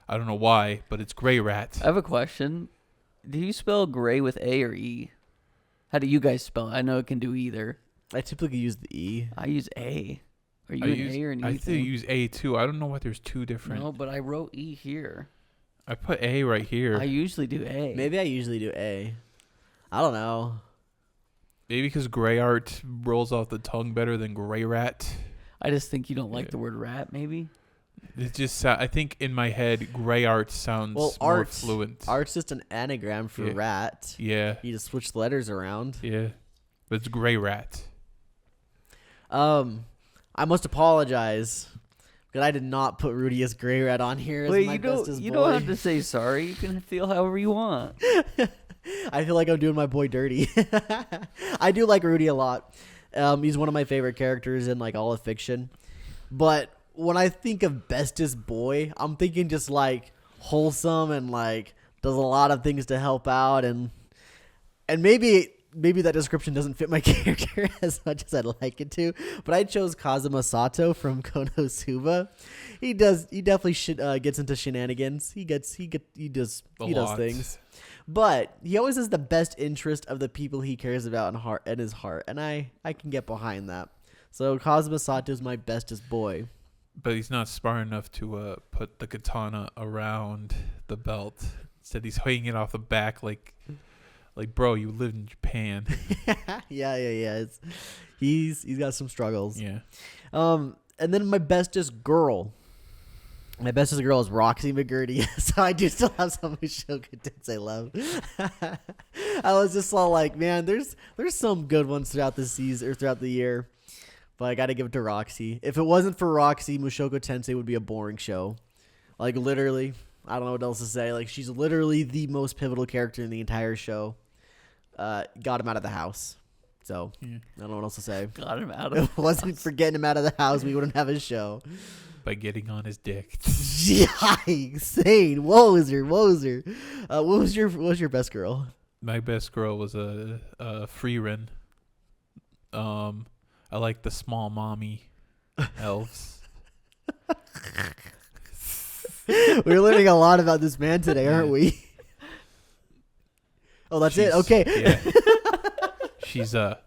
I don't know why, but it's Gray Rat. I have a question. Do you spell gray with A or E? How do you guys spell it? I know it can do either. I typically use the E. I use A. Are you I an use, A or an E? I think thing? you use A too. I don't know why there's 2 different. No, but I wrote E here. I put A right here. I usually do A. Maybe I usually do A. I don't know. Maybe because gray art rolls off the tongue better than gray rat. I just think you don't like the word rat, maybe. It just I think in my head, gray art sounds more fluent. Art's just an anagram for rat. Yeah. You just switch the letters around. Yeah. But it's gray rat. I must apologize because I did not put Rudy as gray rat on here as Wait, my bestest you boy. don't have to say sorry. You can feel however you want. I feel like I'm doing my boy dirty. I do like Rudy a lot. He's one of my favorite characters in like all of fiction. But when I think of bestest boy, I'm thinking just like wholesome and like does a lot of things to help out and maybe that description doesn't fit my character as much as I'd like it to, but I chose Kazuma Sato from Konosuba. He definitely gets into shenanigans. He does things. But he always has the best interest of the people he cares about in his heart, and I can get behind that. So Kazuma Sato is my bestest boy. But he's not smart enough to put the katana around the belt. Instead, he's hanging it off the back like, bro, you live in Japan. Yeah. He's got some struggles. Yeah. And then my bestest girl. My bestest girl is Roxy McGurdy, so I do still have some Mushoku Tensei love. I was just all like, man, there's some good ones throughout the season or throughout the year, but I got to give it to Roxy. If it wasn't for Roxy, Mushoku Tensei would be a boring show. Like literally, I don't know what else to say. Like she's literally the most pivotal character in the entire show. Got him out of the house. So I don't know what else to say. Got him out of If it wasn't for getting him out of the house, we wouldn't have a show. By getting on his dick. Yikes! Sane. What was your best girl? My best girl was a Freerin. I like the small mommy elves. We're learning a lot about this man today, aren't we? Oh, that's it. Okay. Yeah. She's a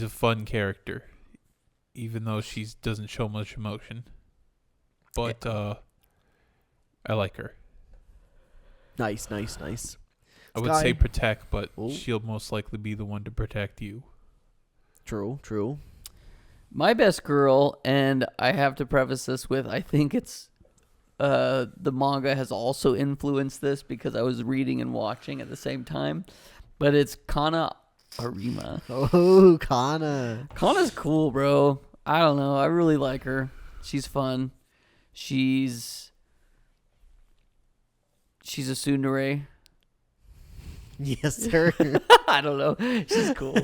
fun character, even though she doesn't show much emotion. But I like her. Nice. I would say protect, but she'll most likely be the one to protect you. True. My best girl, and I have to preface this with, I think it's the manga has also influenced this because I was reading and watching at the same time, but it's Kana Arima. Oh, Kana. Kana's cool, bro. I don't know. I really like her. She's fun. She's a tsundere. Yes, sir. I don't know. She's cool.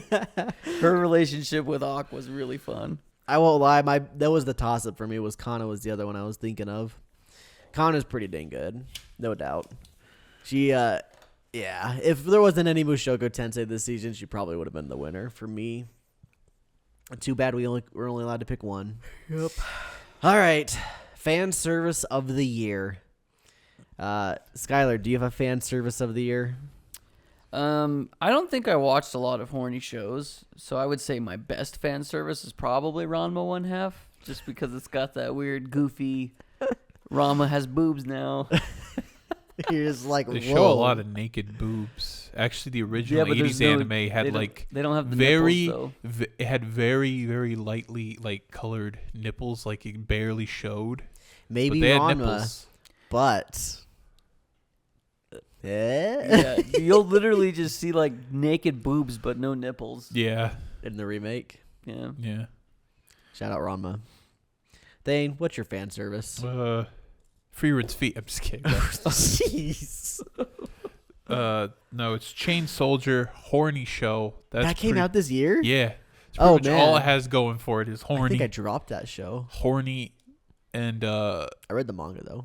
Her relationship with Ak was really fun. I won't lie. That was the toss up for me. Was Kana was the other one I was thinking of. Kana's pretty dang good, no doubt. She, if there wasn't any Mushoku Tensei this season, she probably would have been the winner for me. Too bad we're only allowed to pick one. Yep. All right, fan service of the year. Skylar, do you have a fan service of the year? I don't think I watched a lot of horny shows, so I would say my best fan service is probably Ranma 1/2, just because it's got that weird, goofy. Ranma has boobs now. You're just like, they whoa. show a lot of naked boobs. Actually, the original 80s anime had they don't have the very nipples, though. It had very, very lightly colored nipples, like it barely showed. Maybe but they had Ranma, nipples. but Yeah, you'll literally just see naked boobs but no nipples. Yeah. in the remake. Yeah. Yeah. Shout out Ranma. Thane, what's your fan service? Freerid's feet. I'm just kidding. Jeez. No, it's Chain Soldier, horny show. That came out this year? Yeah. It's pretty much man. all it has going for it is horny. I think I dropped that show. Horny, and I read the manga though.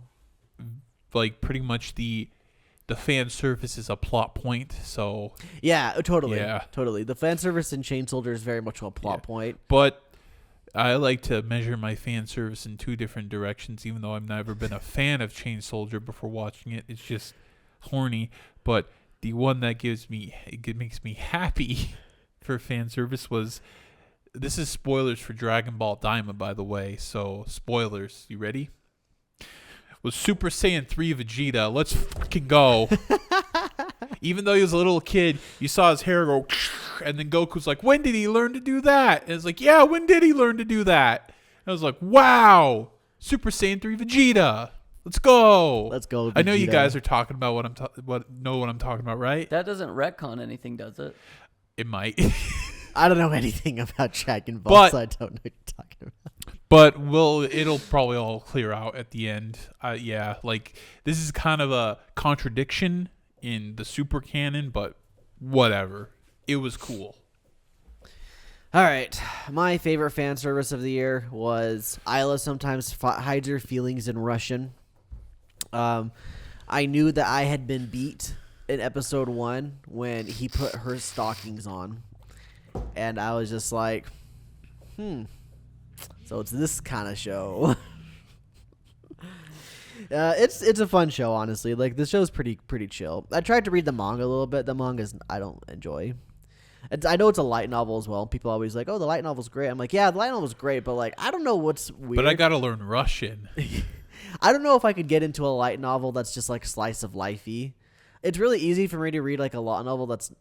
Pretty much the fan service is a plot point. So yeah, totally. Yeah. Totally. The fan service in Chain Soldier is very much a plot point. But I like to measure my fan service in two different directions, even though I've never been a fan of Chain Soldier before watching it. It's just horny. But the one that makes me happy for fan service was, this is spoilers for Dragon Ball Daima, by the way. So spoilers. You ready? Was Super Saiyan 3 Vegeta. Let's fucking go. Even though he was a little kid, you saw his hair go, and then Goku's like, when did he learn to do that? And it's like, yeah, when did he learn to do that? And I was like, wow, Super Saiyan 3 Vegeta. Let's go. Let's go, I know you Vegeta. guys are talking about what I'm talking about, right? That doesn't retcon anything, does it? It might. I don't know anything about Dragon Ball, But- so I don't know what you're talking about. But it'll probably all clear out at the end. Yeah, like this is kind of a contradiction in the super canon, but whatever. It was cool. All right, my favorite fan service of the year was Isla sometimes hides her feelings in Russian. I knew that I had been beat in episode 1 when he put her stockings on, and I was just like, so it's this kind of show. It's a fun show, honestly. Like, the show's pretty chill. I tried to read the manga a little bit. The manga's I don't enjoy. I know it's a light novel as well. People always like, oh, the light novel's great. I'm like, yeah, the light novel's great, but like, I don't know what's weird. But I gotta learn Russian. I don't know if I could get into a light novel that's just like slice of lifey. It's really easy for me to read like a light novel that's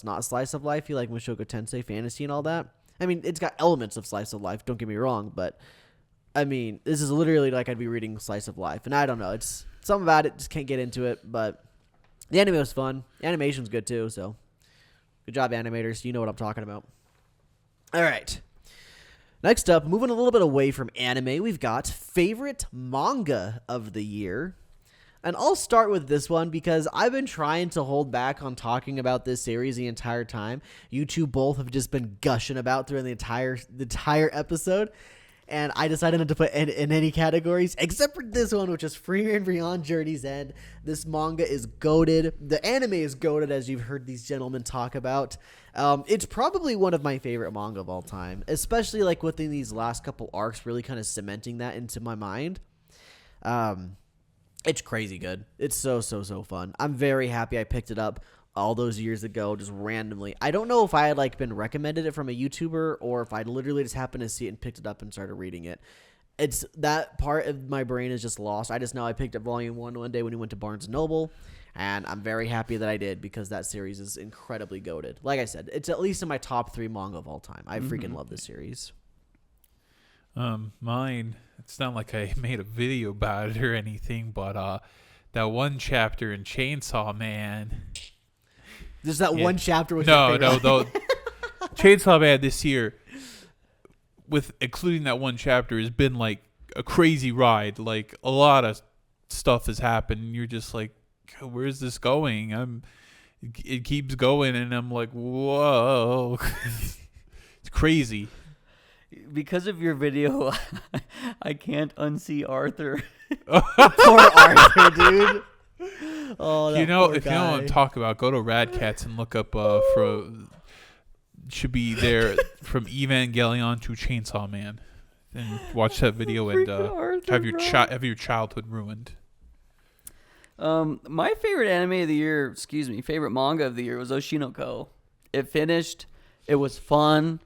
not slice of lifey, like Mushoku Tensei fantasy and all that. I mean, it's got elements of slice of life. Don't get me wrong, but I mean, this is literally like I'd be reading slice of life, and I don't know. It's something about it. Just can't get into it. But the anime was fun. The animation's good too. So good job, animators. You know what I'm talking about. All right. Next up, moving a little bit away from anime, we've got favorite manga of the year. And I'll start with this one because I've been trying to hold back on talking about this series the entire time. You two both have just been gushing about through the entire episode. And I decided not to put in any categories except for this one, which is Free and Beyond Journey's End. This manga is goated. The anime is goated, as you've heard these gentlemen talk about. It's probably one of my favorite manga of all time, especially like within these last couple arcs, really kind of cementing that into my mind. It's crazy good. It's so fun. I'm very happy I picked it up all those years ago, just randomly. I don't know if I had like been recommended it from a YouTuber or if I literally just happened to see it and picked it up and started reading it. It's that part of my brain is just lost. I just know I picked up volume 1 one day when we went to Barnes & Noble, and I'm very happy that I did because that series is incredibly goated. Like I said, it's at least in my top 3 manga of all time. I freaking love this series. Mine, it's not like I made a video about it or anything, but that one chapter in Chainsaw Man. There's that one chapter with no, Chainsaw Man this year, with including that one chapter, has been like a crazy ride. Like a lot of stuff has happened, and you're just like, "Where's this going?" It keeps going, and I'm like, "Whoa!" It's crazy. Because of your video, I can't unsee Arthur. Poor Arthur, dude. Oh, If you know what I'm talking about, go to Radcats and look up should be there from Evangelion to Chainsaw Man, and watch that video and Arthur, have your childhood ruined. My favorite anime of the year, favorite manga of the year was Oshinoko. It finished. It was fun.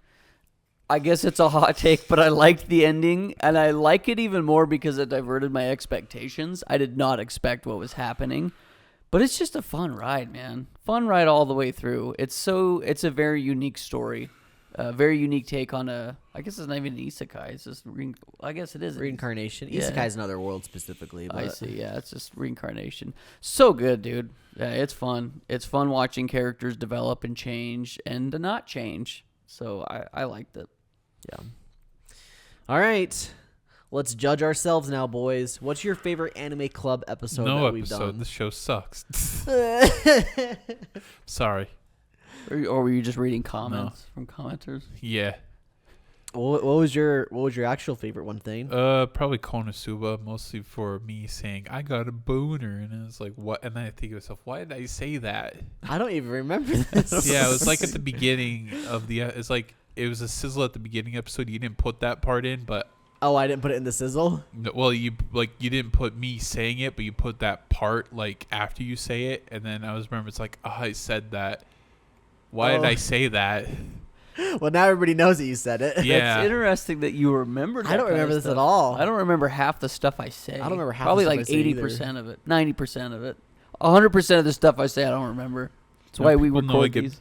I guess it's a hot take, but I liked the ending, and I like it even more because it diverted my expectations. I did not expect what was happening, but it's just a fun ride, man. Fun ride all the way through. It's a very unique story, a very unique take on I guess it's not even an isekai. It's just, I guess it is. Reincarnation. Yeah. Isekai is another world specifically. But I see, yeah, it's just reincarnation. So good, dude. Yeah, it's fun. It's fun watching characters develop and change and not change. So I liked it. Yeah. All right. Let's judge ourselves now, boys. What's your favorite anime club episode that we've done? This show sucks. Sorry. Or were you just reading comments from commenters? Yeah. What was your actual favorite one, Thane? Probably Konosuba, mostly for me saying I got a booner, and I was like, what? And then I think to myself, why did I say that? I don't even remember this. Yeah, it was like at the beginning of it's like it was a sizzle at the beginning episode. You didn't put that part in, but oh, I didn't put it in the sizzle. well, you didn't put me saying it, but you put that part like after you say it, and then I was remember it's like, oh, I said that. Why did I say that? Well, now everybody knows that you said it. Yeah. It's interesting that you remembered that. I don't remember this stuff. at all. I don't remember half the stuff I say. I don't remember half Probably the stuff like I say 80% of it, 90% of it. 100% of the stuff I say I don't remember. That's why we people know I record get these.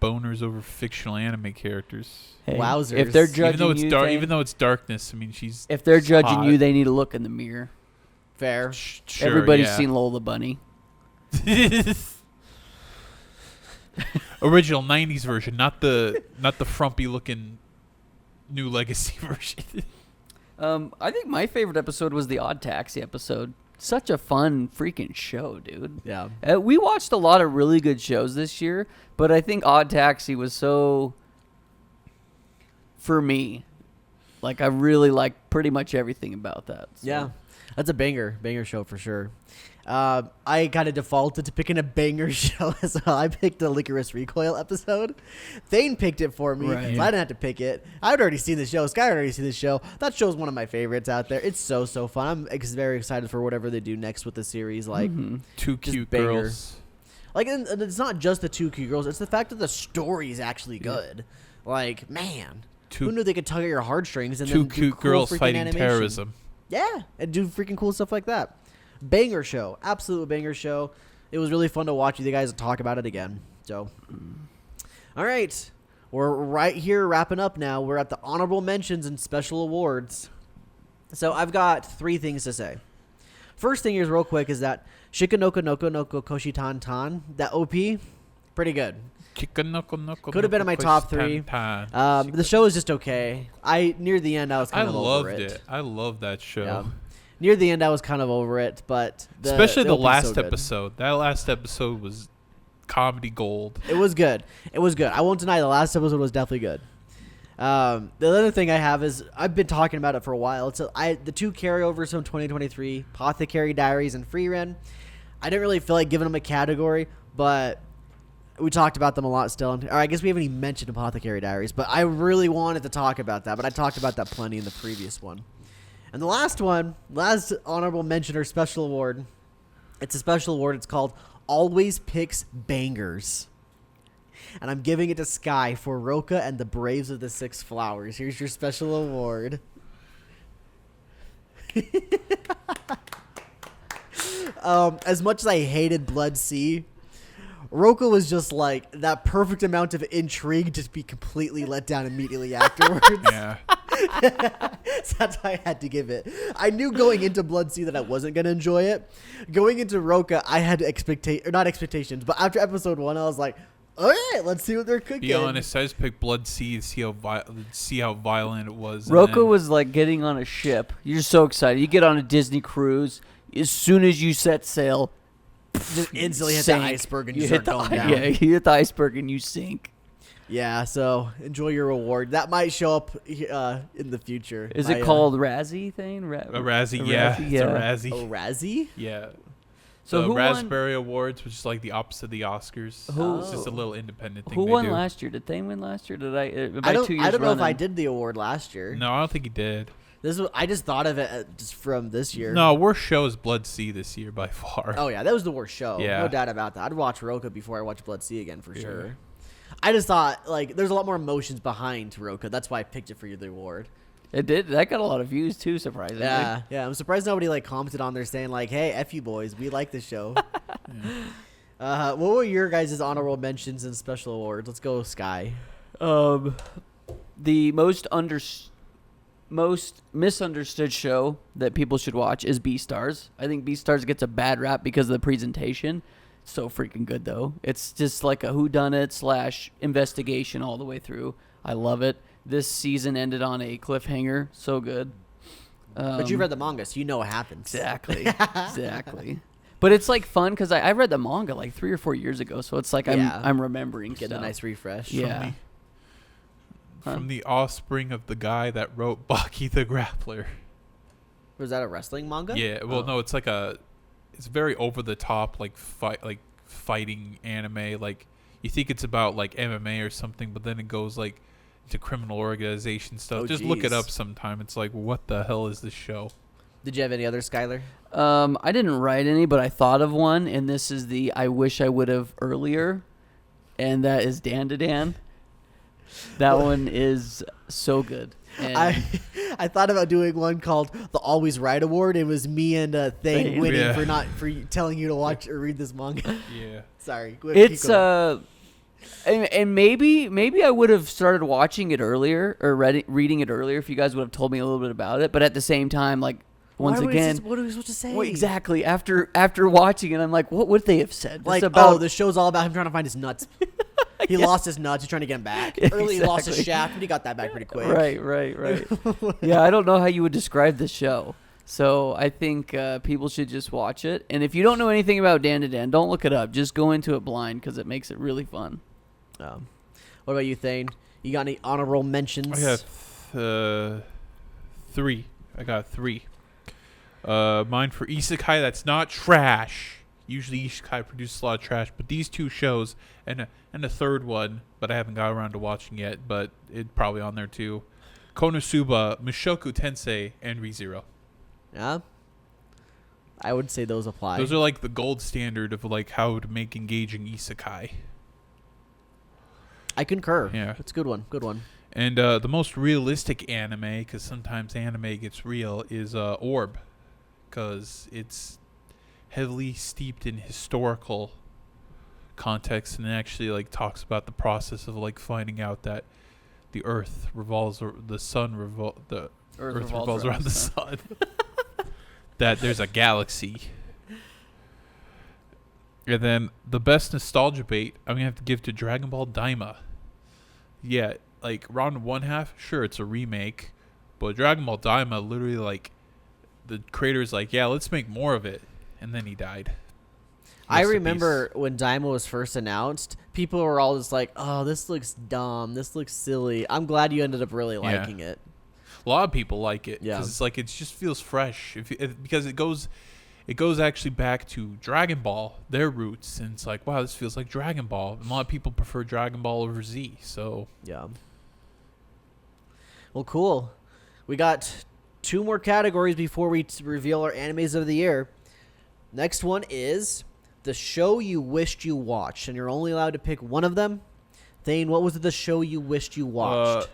boners over fictional anime characters. Hey, Wowzers. If they're Even judging though it's you, dark, Thane, even though it's darkness, I mean she's. if they're judging hot. you, they need to look in the mirror. Fair. Sure, Everybody's yeah. seen Lola Bunny. Original '90s version, not the frumpy looking New Legacy version. I think my favorite episode was the Odd Taxi episode. Such a fun freaking show, dude. Yeah. We watched a lot of really good shows this year, but I think Odd Taxi was so, for me, like I really liked pretty much everything about that. So. Yeah. That's a banger show for sure. I kind of defaulted to picking a banger show as well. I picked the Licorice Recoil episode. Thane picked it for me, Right. so I didn't have to pick it. I had already seen the show. Sky had already seen the show. That show's one of my favorites out there. It's so fun. I'm very excited for whatever they do next with the series. Like, Two Just cute banger. girls. like, and it's not just the two cute girls. It's the fact that the story is actually good. Like, man, Two who knew they could tug at your heartstrings and two then do cute cool girls freaking fighting animation? terrorism. Yeah, and do freaking cool stuff like that. Banger show. Absolute banger show. It was really fun to watch you guys talk about it again. So, all right. We're right here wrapping up now. We're at the honorable mentions and special awards. So I've got 3 things to say. First thing is real quick is that Shikanoko Noko Noko Koshi Tan Tan, that OP, pretty good. Could have been in my top 3. The show is just okay. Near the end I was kind I of loved over it. I love that show. Yeah. Near the end I was kind of over it, but Especially the OP 's last so good. episode. That last episode was comedy gold. It was good. It was good. I won't deny the last episode was definitely good. The other thing I have is I've been talking about it for a while. It's the 2 carryovers from 2023, Apothecary Diaries and Free Ren. I didn't really feel like giving them a category, but we talked about them a lot still. Or I guess we haven't even mentioned Apothecary Diaries, but I really wanted to talk about that. But I talked about that plenty in the previous one. And the last honorable mention or special award, it's a special award. It's called Always Picks Bangers. And I'm giving it to Sky for Roka and the Braves of the 6 Flowers. Here's your special award. As much as I hated Blood Sea, Roka was just like that perfect amount of intrigue to be completely let down immediately afterwards. Yeah. So that's why I had to give it. I knew going into Blood Sea that I wasn't going to enjoy it. Going into Roka, I had not expectations, but after episode 1, I was like, all right, let's see what they're cooking. Be honest, I just picked Blood Sea to see how violent it was. and Roku then- was like getting on a ship. You're so excited. You get on a Disney cruise. As soon as you set sail, Just instantly hit the sink. iceberg and you hit start the going down. Yeah, you hit the iceberg and you sink. Yeah, so enjoy your reward. That might show up in the future. Is it called Razzie thing? a Razzie, yeah. It's a Razzie. a Razzie? Yeah. So the who won? Raspberry Awards, which is like the opposite of the Oscars. Who- It's just a little independent thing Who they won do. last year? Did they win last year? Did I? I don't know if I did the award last year. No, I don't think he did. I just thought of it just from this year. No, worst show is Blood Sea this year by far. Oh yeah, that was the worst show. Yeah. No doubt about that. I'd watch Roka before I watch Blood Sea again for sure. I just thought like there's a lot more emotions behind Roka. That's why I picked it for the award. It did. That got a lot of views too, surprisingly. Yeah, yeah. I'm surprised nobody like commented on there saying like, "Hey, f you boys, we like this show." What were your guys' honorable mentions and special awards? Let's go, Sky. The most misunderstood show that people should watch is Beastars. I think Beastars gets a bad rap because of the presentation. It's so freaking good though. It's just like a whodunit / investigation all the way through. I love it. This season ended on a cliffhanger. So good. But you've read the manga, so you know what happens. Exactly. Exactly. But it's like fun because I read the manga like 3 or 4 years ago, so it's like Yeah. I'm remembering Get a stuff. nice refresh. Yeah. From the offspring of the guy that wrote Baki the Grappler. Was that a wrestling manga? Yeah, well, Oh. no, it's like it's very over the top, like fighting anime. Like you think it's about like MMA or something, but then it goes like into criminal organization stuff. Oh, Just look it geez. up sometime. It's like, what the hell is this show? Did you have any other, Skylar? I didn't write any, but I thought of one, and this is the I wish I would have earlier, and that is Dan to Dan. That one is so good. And I thought about doing one called the Always Right Award. It was me and Thane Thane. winning Yeah. for telling you to watch or read this manga. Yeah. Sorry. Go ahead, keep It's going. and maybe I would have started watching it earlier or reading it earlier if you guys would have told me a little bit about it. But at the same time, like once again, what are we supposed to say? well, exactly after watching it, I'm like, what would they have said? Like, Just about the show's all about him trying to find his nuts. He lost his nuts. He's trying to get them back. Early, he lost his Exactly. shaft, but he got that back pretty quick. right. Yeah, I don't know how you would describe the show. So I think people should just watch it. And if you don't know anything about Dan to Dan, don't look it up. Just go into it blind because it makes it really fun. What about you, Thane? You got any honorable mentions? I got 3. I got 3. Mine for isekai that's not trash. Usually isekai produces a lot of trash, but these 2 shows and a third one, but I haven't got around to watching yet, but it's probably on there too. Konosuba, Mushoku Tensei, and ReZero. Yeah. I would say those apply. Those are like the gold standard of like how to make engaging isekai. I concur. Yeah. It's a good one. Good one. And the most realistic anime, because sometimes anime gets real, is Orb, because it's heavily steeped in historical context and it actually like talks about the process of like finding out that the Earth revolves, or the sun the Earth revolves around the sun. That there's a galaxy. And then the best nostalgia bait I'm gonna have to give to Dragon Ball Daima. Yeah, like round 1/2, sure it's a remake, but Dragon Ball Daima literally like the creator's like, yeah, let's make more of it, and then he died. I Rest in remember peace. when Daima was first announced, people were all just like, "Oh, this looks dumb. This looks silly." I'm glad you ended up really liking it. A lot of people like it because Yeah. it's like it just feels fresh because it goes actually back to Dragon Ball, their roots, and it's like, wow, this feels like Dragon Ball. And a lot of people prefer Dragon Ball over Z, so Yeah. Well, cool. We got 2 more categories before we reveal our animes of the year. Next one is the show you wished you watched, and you're only allowed to pick one of them. Thane, what was the show you wished you watched?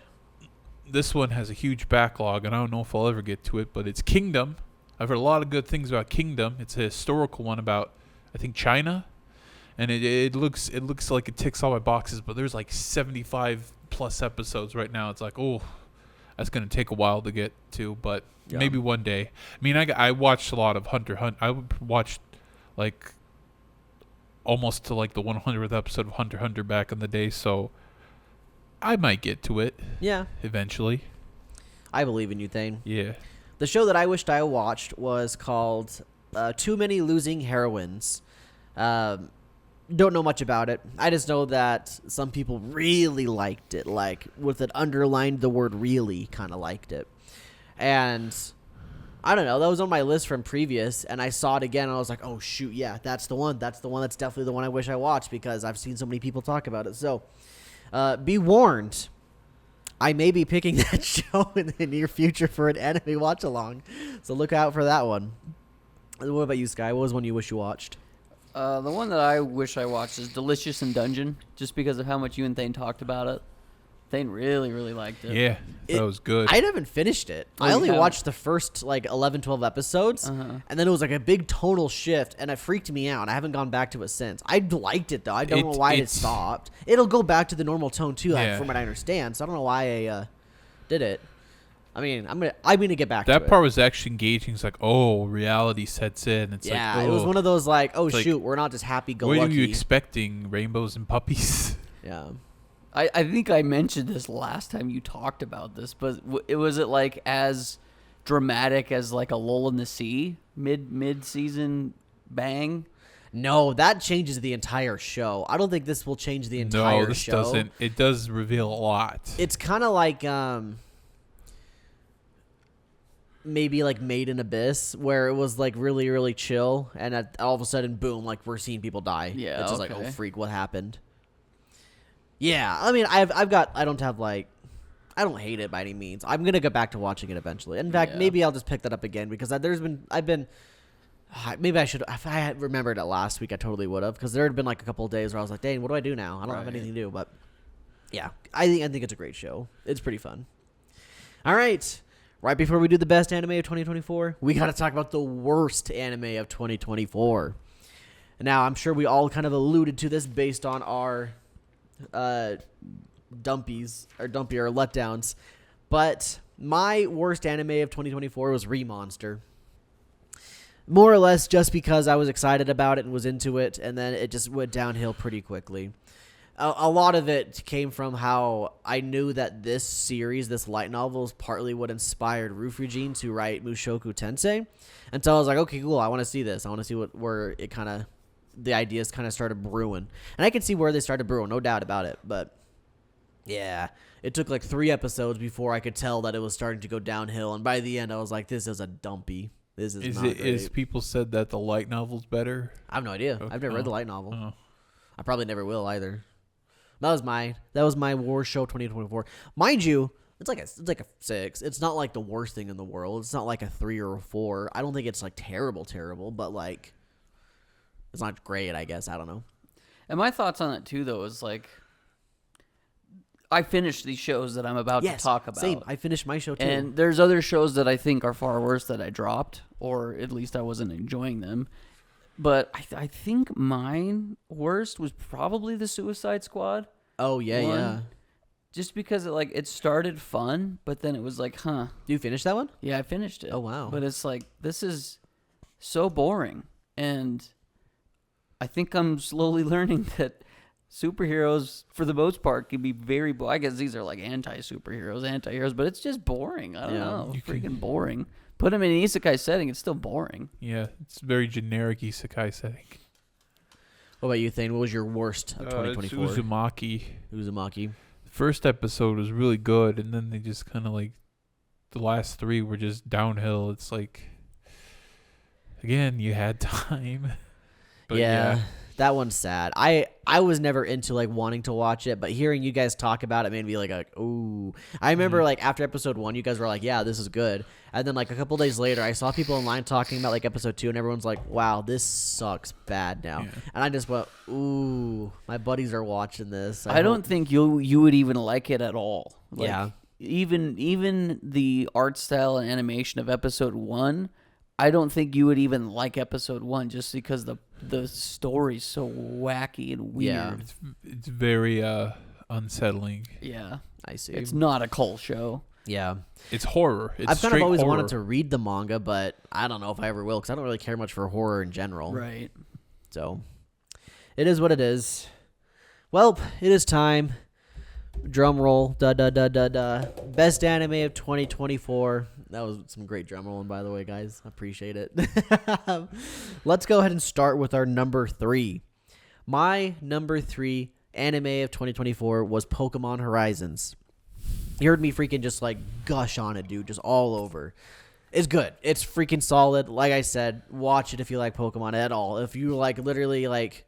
this one has a huge backlog, and I don't know if I'll ever get to it, but it's Kingdom. I've heard a lot of good things about Kingdom. It's a historical one about, I think, China, and it looks like it ticks all my boxes. But there's like 75 plus episodes right now. It's like, oh, that's gonna take a while to get to, but maybe one day. I mean, I watched a lot of Hunter x Hunter. I watched like almost to like the 100th episode of Hunter x Hunter back in the day, so I might get to it. Yeah, Eventually. I believe in you, Thane. Yeah. The show that I wished I watched was called Too Many Losing Heroines. Don't know much about it. I just know that some people really liked it, like with it underlined the word really, kind of liked it. And I don't know, that was on my list from previous, and I saw it again, and I was like, oh, shoot, yeah, that's the one. That's the one. That's definitely the one I wish I watched because I've seen so many people talk about it. So be warned. I may be picking that show in the near future for an anime watch-along, so look out for that one. What about you, Sky? What was one you wish you watched? The one that I wish I watched is Delicious in Dungeon, just because of how much you and Thane talked about it. Thane really, really liked it. Yeah. That was good. I haven't finished it. Oh, I you only haven't? watched the first, 11, 12 episodes, Uh-huh. and then it was like a big tonal shift, and it freaked me out. I haven't gone back to it since. I liked it, though. I don't know why it stopped. It'll go back to the normal tone, too, Yeah. from what I understand, so I don't know why I did it. I mean, I'm gonna get back to That it. part was actually engaging. It's like, oh, reality sets in. It's Yeah, like, it was one of those like, oh It's like, shoot, we're not just happy-go-lucky. what are you expecting? Rainbows and puppies? Yeah. I think I mentioned this last time you talked about this, but it was like as dramatic as like a Lull in the Sea mid-season bang. No, that changes the entire show. I don't think this will change the entire No, this show. doesn't. It does reveal a lot. It's kind of like maybe like Made in Abyss, where it was like really, really chill, and all of a sudden, boom, like we're seeing people die. Yeah, it's just like, okay. oh freak, what happened? Yeah, I mean, I don't hate it by any means. I'm gonna go back to watching it eventually. In fact, Yeah. maybe I'll just pick that up again because maybe I should. If I had remembered it last week, I totally would have. Because there had been like a couple of days where I was like, "Dang, what do I do now? I don't have Right. anything to do." But yeah, I think it's a great show. It's pretty fun. All right, right before we do the best anime of 2024, we got to talk about the worst anime of 2024. Now, I'm sure we all kind of alluded to this based on our dumpy or letdowns, but my worst anime of 2024 was Remonster. More or less just because I was excited about it and was into it, and then it just went downhill pretty quickly. A lot of it came from how I knew that this series, this light novel, is partly what inspired Rufujin to write Mushoku Tensei. And so I was like, okay, cool, I want to see this. I want to see where it kind of, the ideas kind of started brewing. And I can see where they started brewing, no doubt about it. But yeah, it took like 3 episodes before I could tell that it was starting to go downhill. And by the end, I was like, this is a dumpy. This is not great. Is people said that the light novel's better? I have no idea. Okay. I've never read the light novel. Oh. I probably never will either. That was my war show 2024. Mind you, it's like a 6. It's not like the worst thing in the world. It's not like a 3 or a 4. I don't think it's like terrible, but like it's not great, I guess. I don't know. And my thoughts on it too, though, is like I finished these shows that I'm about to talk about. Same. I finished my show too. And there's other shows that I think are far worse that I dropped, or at least I wasn't enjoying them. But I think mine worst was probably the Suicide Squad. Oh yeah, one. yeah. Just because it started fun, but then it was like, huh. Do you finish that one? Yeah, I finished it. Oh wow. But it's like, this is so boring. And I think I'm slowly learning that superheroes, for the most part, can be very I guess these are like anti-superheroes, anti-heroes, but it's just boring. I don't know. Freaking boring. Put them in an isekai setting, it's still boring. Yeah, it's very generic isekai setting. What about you, Thane? What was your worst of 2024? It's Uzumaki. Uzumaki. The first episode was really good, and then they just kind of like, the last 3 were just downhill. It's like, again, you had time. But yeah, that one's sad. I was never into like wanting to watch it, but hearing you guys talk about it made me like ooh. I remember like after episode 1, you guys were like, yeah, this is good. And then like a couple days later, I saw people online talking about like episode 2, and everyone's like, wow, this sucks bad now. Yeah. And I just went, ooh, my buddies are watching this. I don't think you would even like it at all. Like, yeah. Even the art style and animation of episode 1, I don't think you would even like episode 1 just because the story's so wacky and weird. Yeah. It's very unsettling. Yeah. I see. It's not a cult show. Yeah. It's horror. It's I've kind of always horror. wanted to read the manga, but I don't know if I ever will because I don't really care much for horror in general. Right. So it is what it is. Well, it is time. Drum roll. Da da da da da. Best anime of 2024. That was some great drum rolling, by the way, guys. I appreciate it. Let's go ahead and start with our number 3. My number 3 anime of 2024 was Pokemon Horizons. You heard me freaking just like gush on it, dude. Just all over. It's good. It's freaking solid. Like I said, watch it if you like Pokemon at all. If you like literally like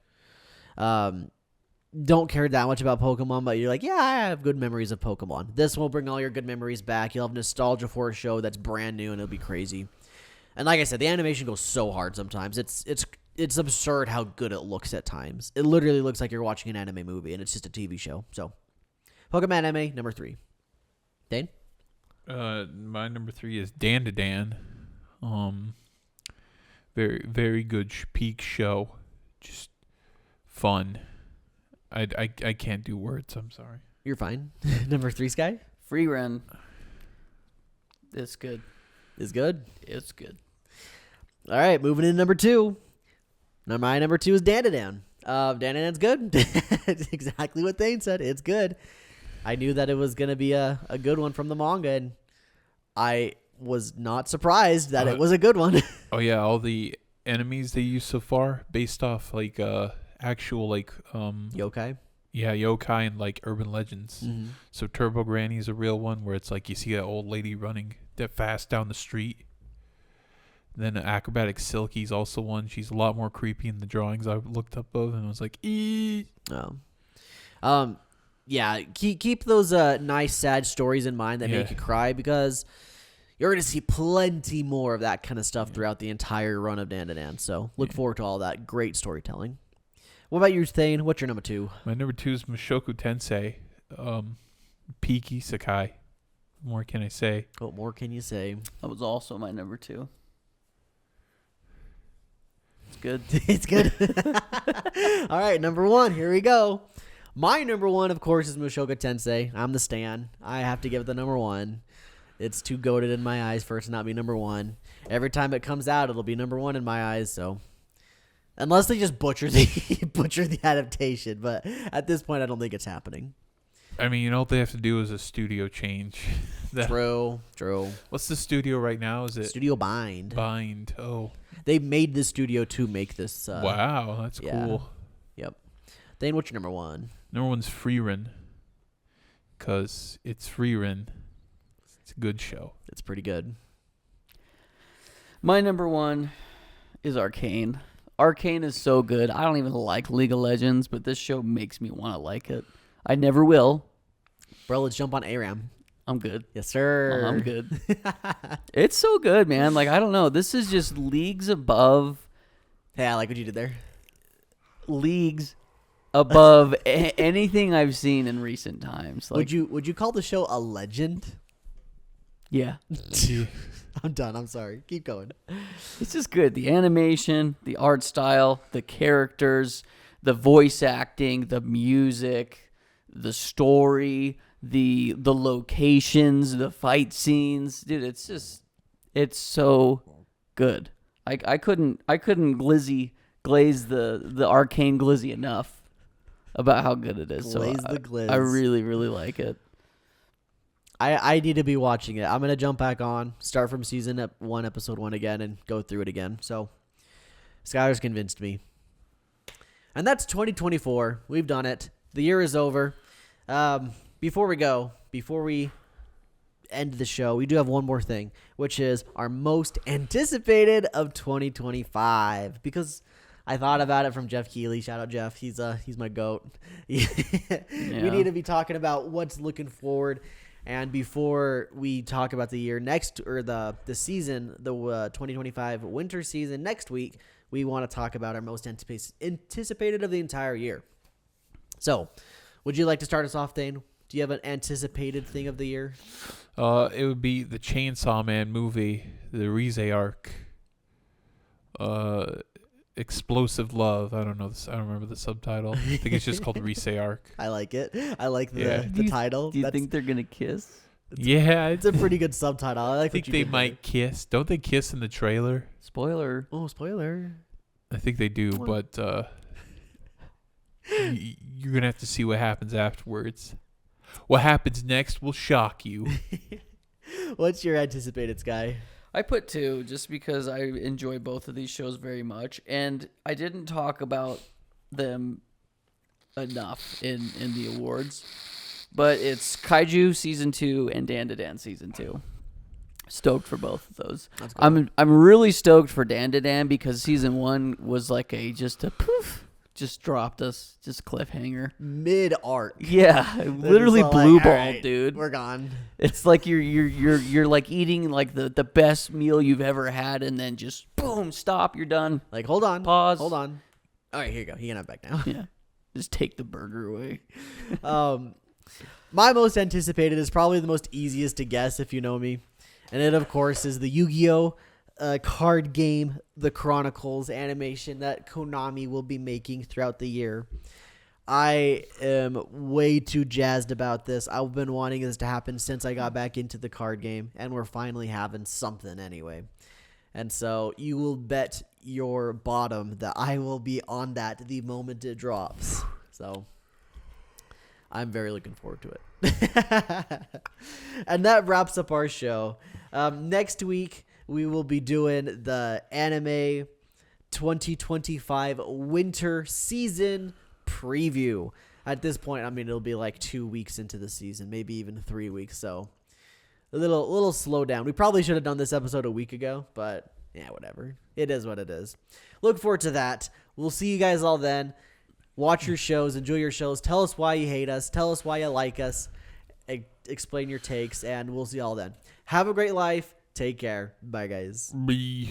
don't care that much about Pokemon, but you're like, yeah, I have good memories of Pokemon. This will bring all your good memories back. You'll have nostalgia for a show that's brand new, and it'll be crazy. And like I said, the animation goes so hard sometimes. It's absurd how good it looks at times. It literally looks like you're watching an anime movie, and it's just a TV show. So, Pokemon anime number 3. Dane? My number 3 is Dan to Dan. Very, very good peak show. Just fun. I can't do words. I'm sorry. You're fine. Number 3, Sky? Free Run. It's good. Is good. It's good. All right, moving in number 2. My number 2 is Dandadan. Dandadan's good. It's exactly what Thane said. It's good. I knew that it was going to be a good one from the manga, and I was not surprised that it was a good one. Oh, yeah, all the enemies they use so far based off, like, actual, like... yokai? Yeah, yokai and, like, urban legends. Mm-hmm. So Turbo Granny is a real one where it's like you see that old lady running that fast down the street. Then Acrobatic Silky's also one. She's a lot more creepy in the drawings I looked up of, and I was like, eee. Oh. Yeah, keep those nice, sad stories in mind that make you cry, because you're going to see plenty more of that kind of stuff throughout the entire run of Dandadan. So look forward to all that great storytelling. What about you, Thane? What's your number 2? My number 2 is Mushoku Tensei. Peak Isekai. What more can I say? What more can you say? That was also my number 2. It's good. It's good. All right, number 1. Here we go. My number 1, of course, is Mushoku Tensei. I'm the stan. I have to give it the number 1. It's too goated in my eyes for it to not be number 1. Every time it comes out, it'll be number 1 in my eyes. So, unless they just butcher the adaptation, but at this point, I don't think it's happening. I mean, all they have to do is a studio change. True. What's the studio right now? Is it Studio Bind. Bind? Oh, They made the studio to make this. wow, that's yeah. cool. Yep. Dane, what's your number 1? Number 1's Freerin, because it's Freerin. It's a good show. It's pretty good. My number 1 is Arcane. Arcane is so good. I don't even like League of Legends, but this show makes me want to like it. I never will. Bro, let's jump on ARAM. I'm good. Yes, sir. I'm good. It's so good, man. Like, I don't know. This is just leagues above. Hey, I like what you did there. Leagues above anything I've seen in recent times. Like, Would you call the show a legend? yeah. I'm done. I'm sorry. Keep going. It's just good. The animation, the art style, the characters, the voice acting, the music, the story, the locations, the fight scenes. Dude, it's so good. I couldn't glaze the Arcane glizzy enough about how good it is. Glaze so the glizz. I really, really like it. I need to be watching it. I'm going to jump back on, start from season 1, episode 1 again, and go through it again. So, Skylar's convinced me. And that's 2024. We've done it. The year is over. Before we end the show, we do have one more thing, which is our most anticipated of 2025. Because I thought about it from Jeff Keighley. Shout out Jeff. He's my goat. We need to be talking about what's looking forward. And before we talk about the year next, or the season, the 2025 winter season next week, we want to talk about our most anticipated of the entire year. So, would you like to start us off, Dane? Do you have an anticipated thing of the year? It would be the Chainsaw Man movie, the Rize arc. Explosive Love. I don't know. I don't remember the subtitle. I think it's just called Rize arc. I like it. I like the title. Do you think they're gonna kiss? Yeah, It's a pretty good subtitle. I think they might kiss. Don't they kiss in the trailer? Spoiler. Oh, spoiler. I think they do, but you're gonna have to see what happens afterwards. What happens next will shock you. What's your anticipated, Sky? I put 2 just because I enjoy both of these shows very much, and I didn't talk about them enough in the awards. But it's Kaiju Season 2 and Dan Season 2. Stoked for both of those. That's cool. I'm really stoked for Dan because Season 1 was like just a poof, just dropped us, just cliffhanger. Mid-arc. Yeah, literally blue like, ball, right, dude. We're gone. It's like you're like eating like the best meal you've ever had, and then just boom, stop, you're done. Like, hold on. Pause. Hold on. All right, here you go. You can have it back now. Yeah, just take the burger away. My most anticipated is probably the most easiest to guess if you know me. And it, of course, is the Yu-Gi-Oh! Card game, The Chronicles animation that Konami will be making throughout the year. I am way too jazzed about this. I've been wanting this to happen since I got back into the card game, and we're finally having something anyway. And so you will bet your bottom that I will be on that the moment it drops. So I'm very looking forward to it. And that wraps up our show. Next week, we will be doing the anime 2025 winter season preview. At this point, I mean, it'll be like 2 weeks into the season, maybe even 3 weeks. So a little slow down. We probably should have done this episode a week ago, but yeah, whatever. It is what it is. Look forward to that. We'll see you guys all then. Watch your shows. Enjoy your shows. Tell us why you hate us. Tell us why you like us. Explain your takes, and we'll see you all then. Have a great life. Take care. Bye, guys. Bye.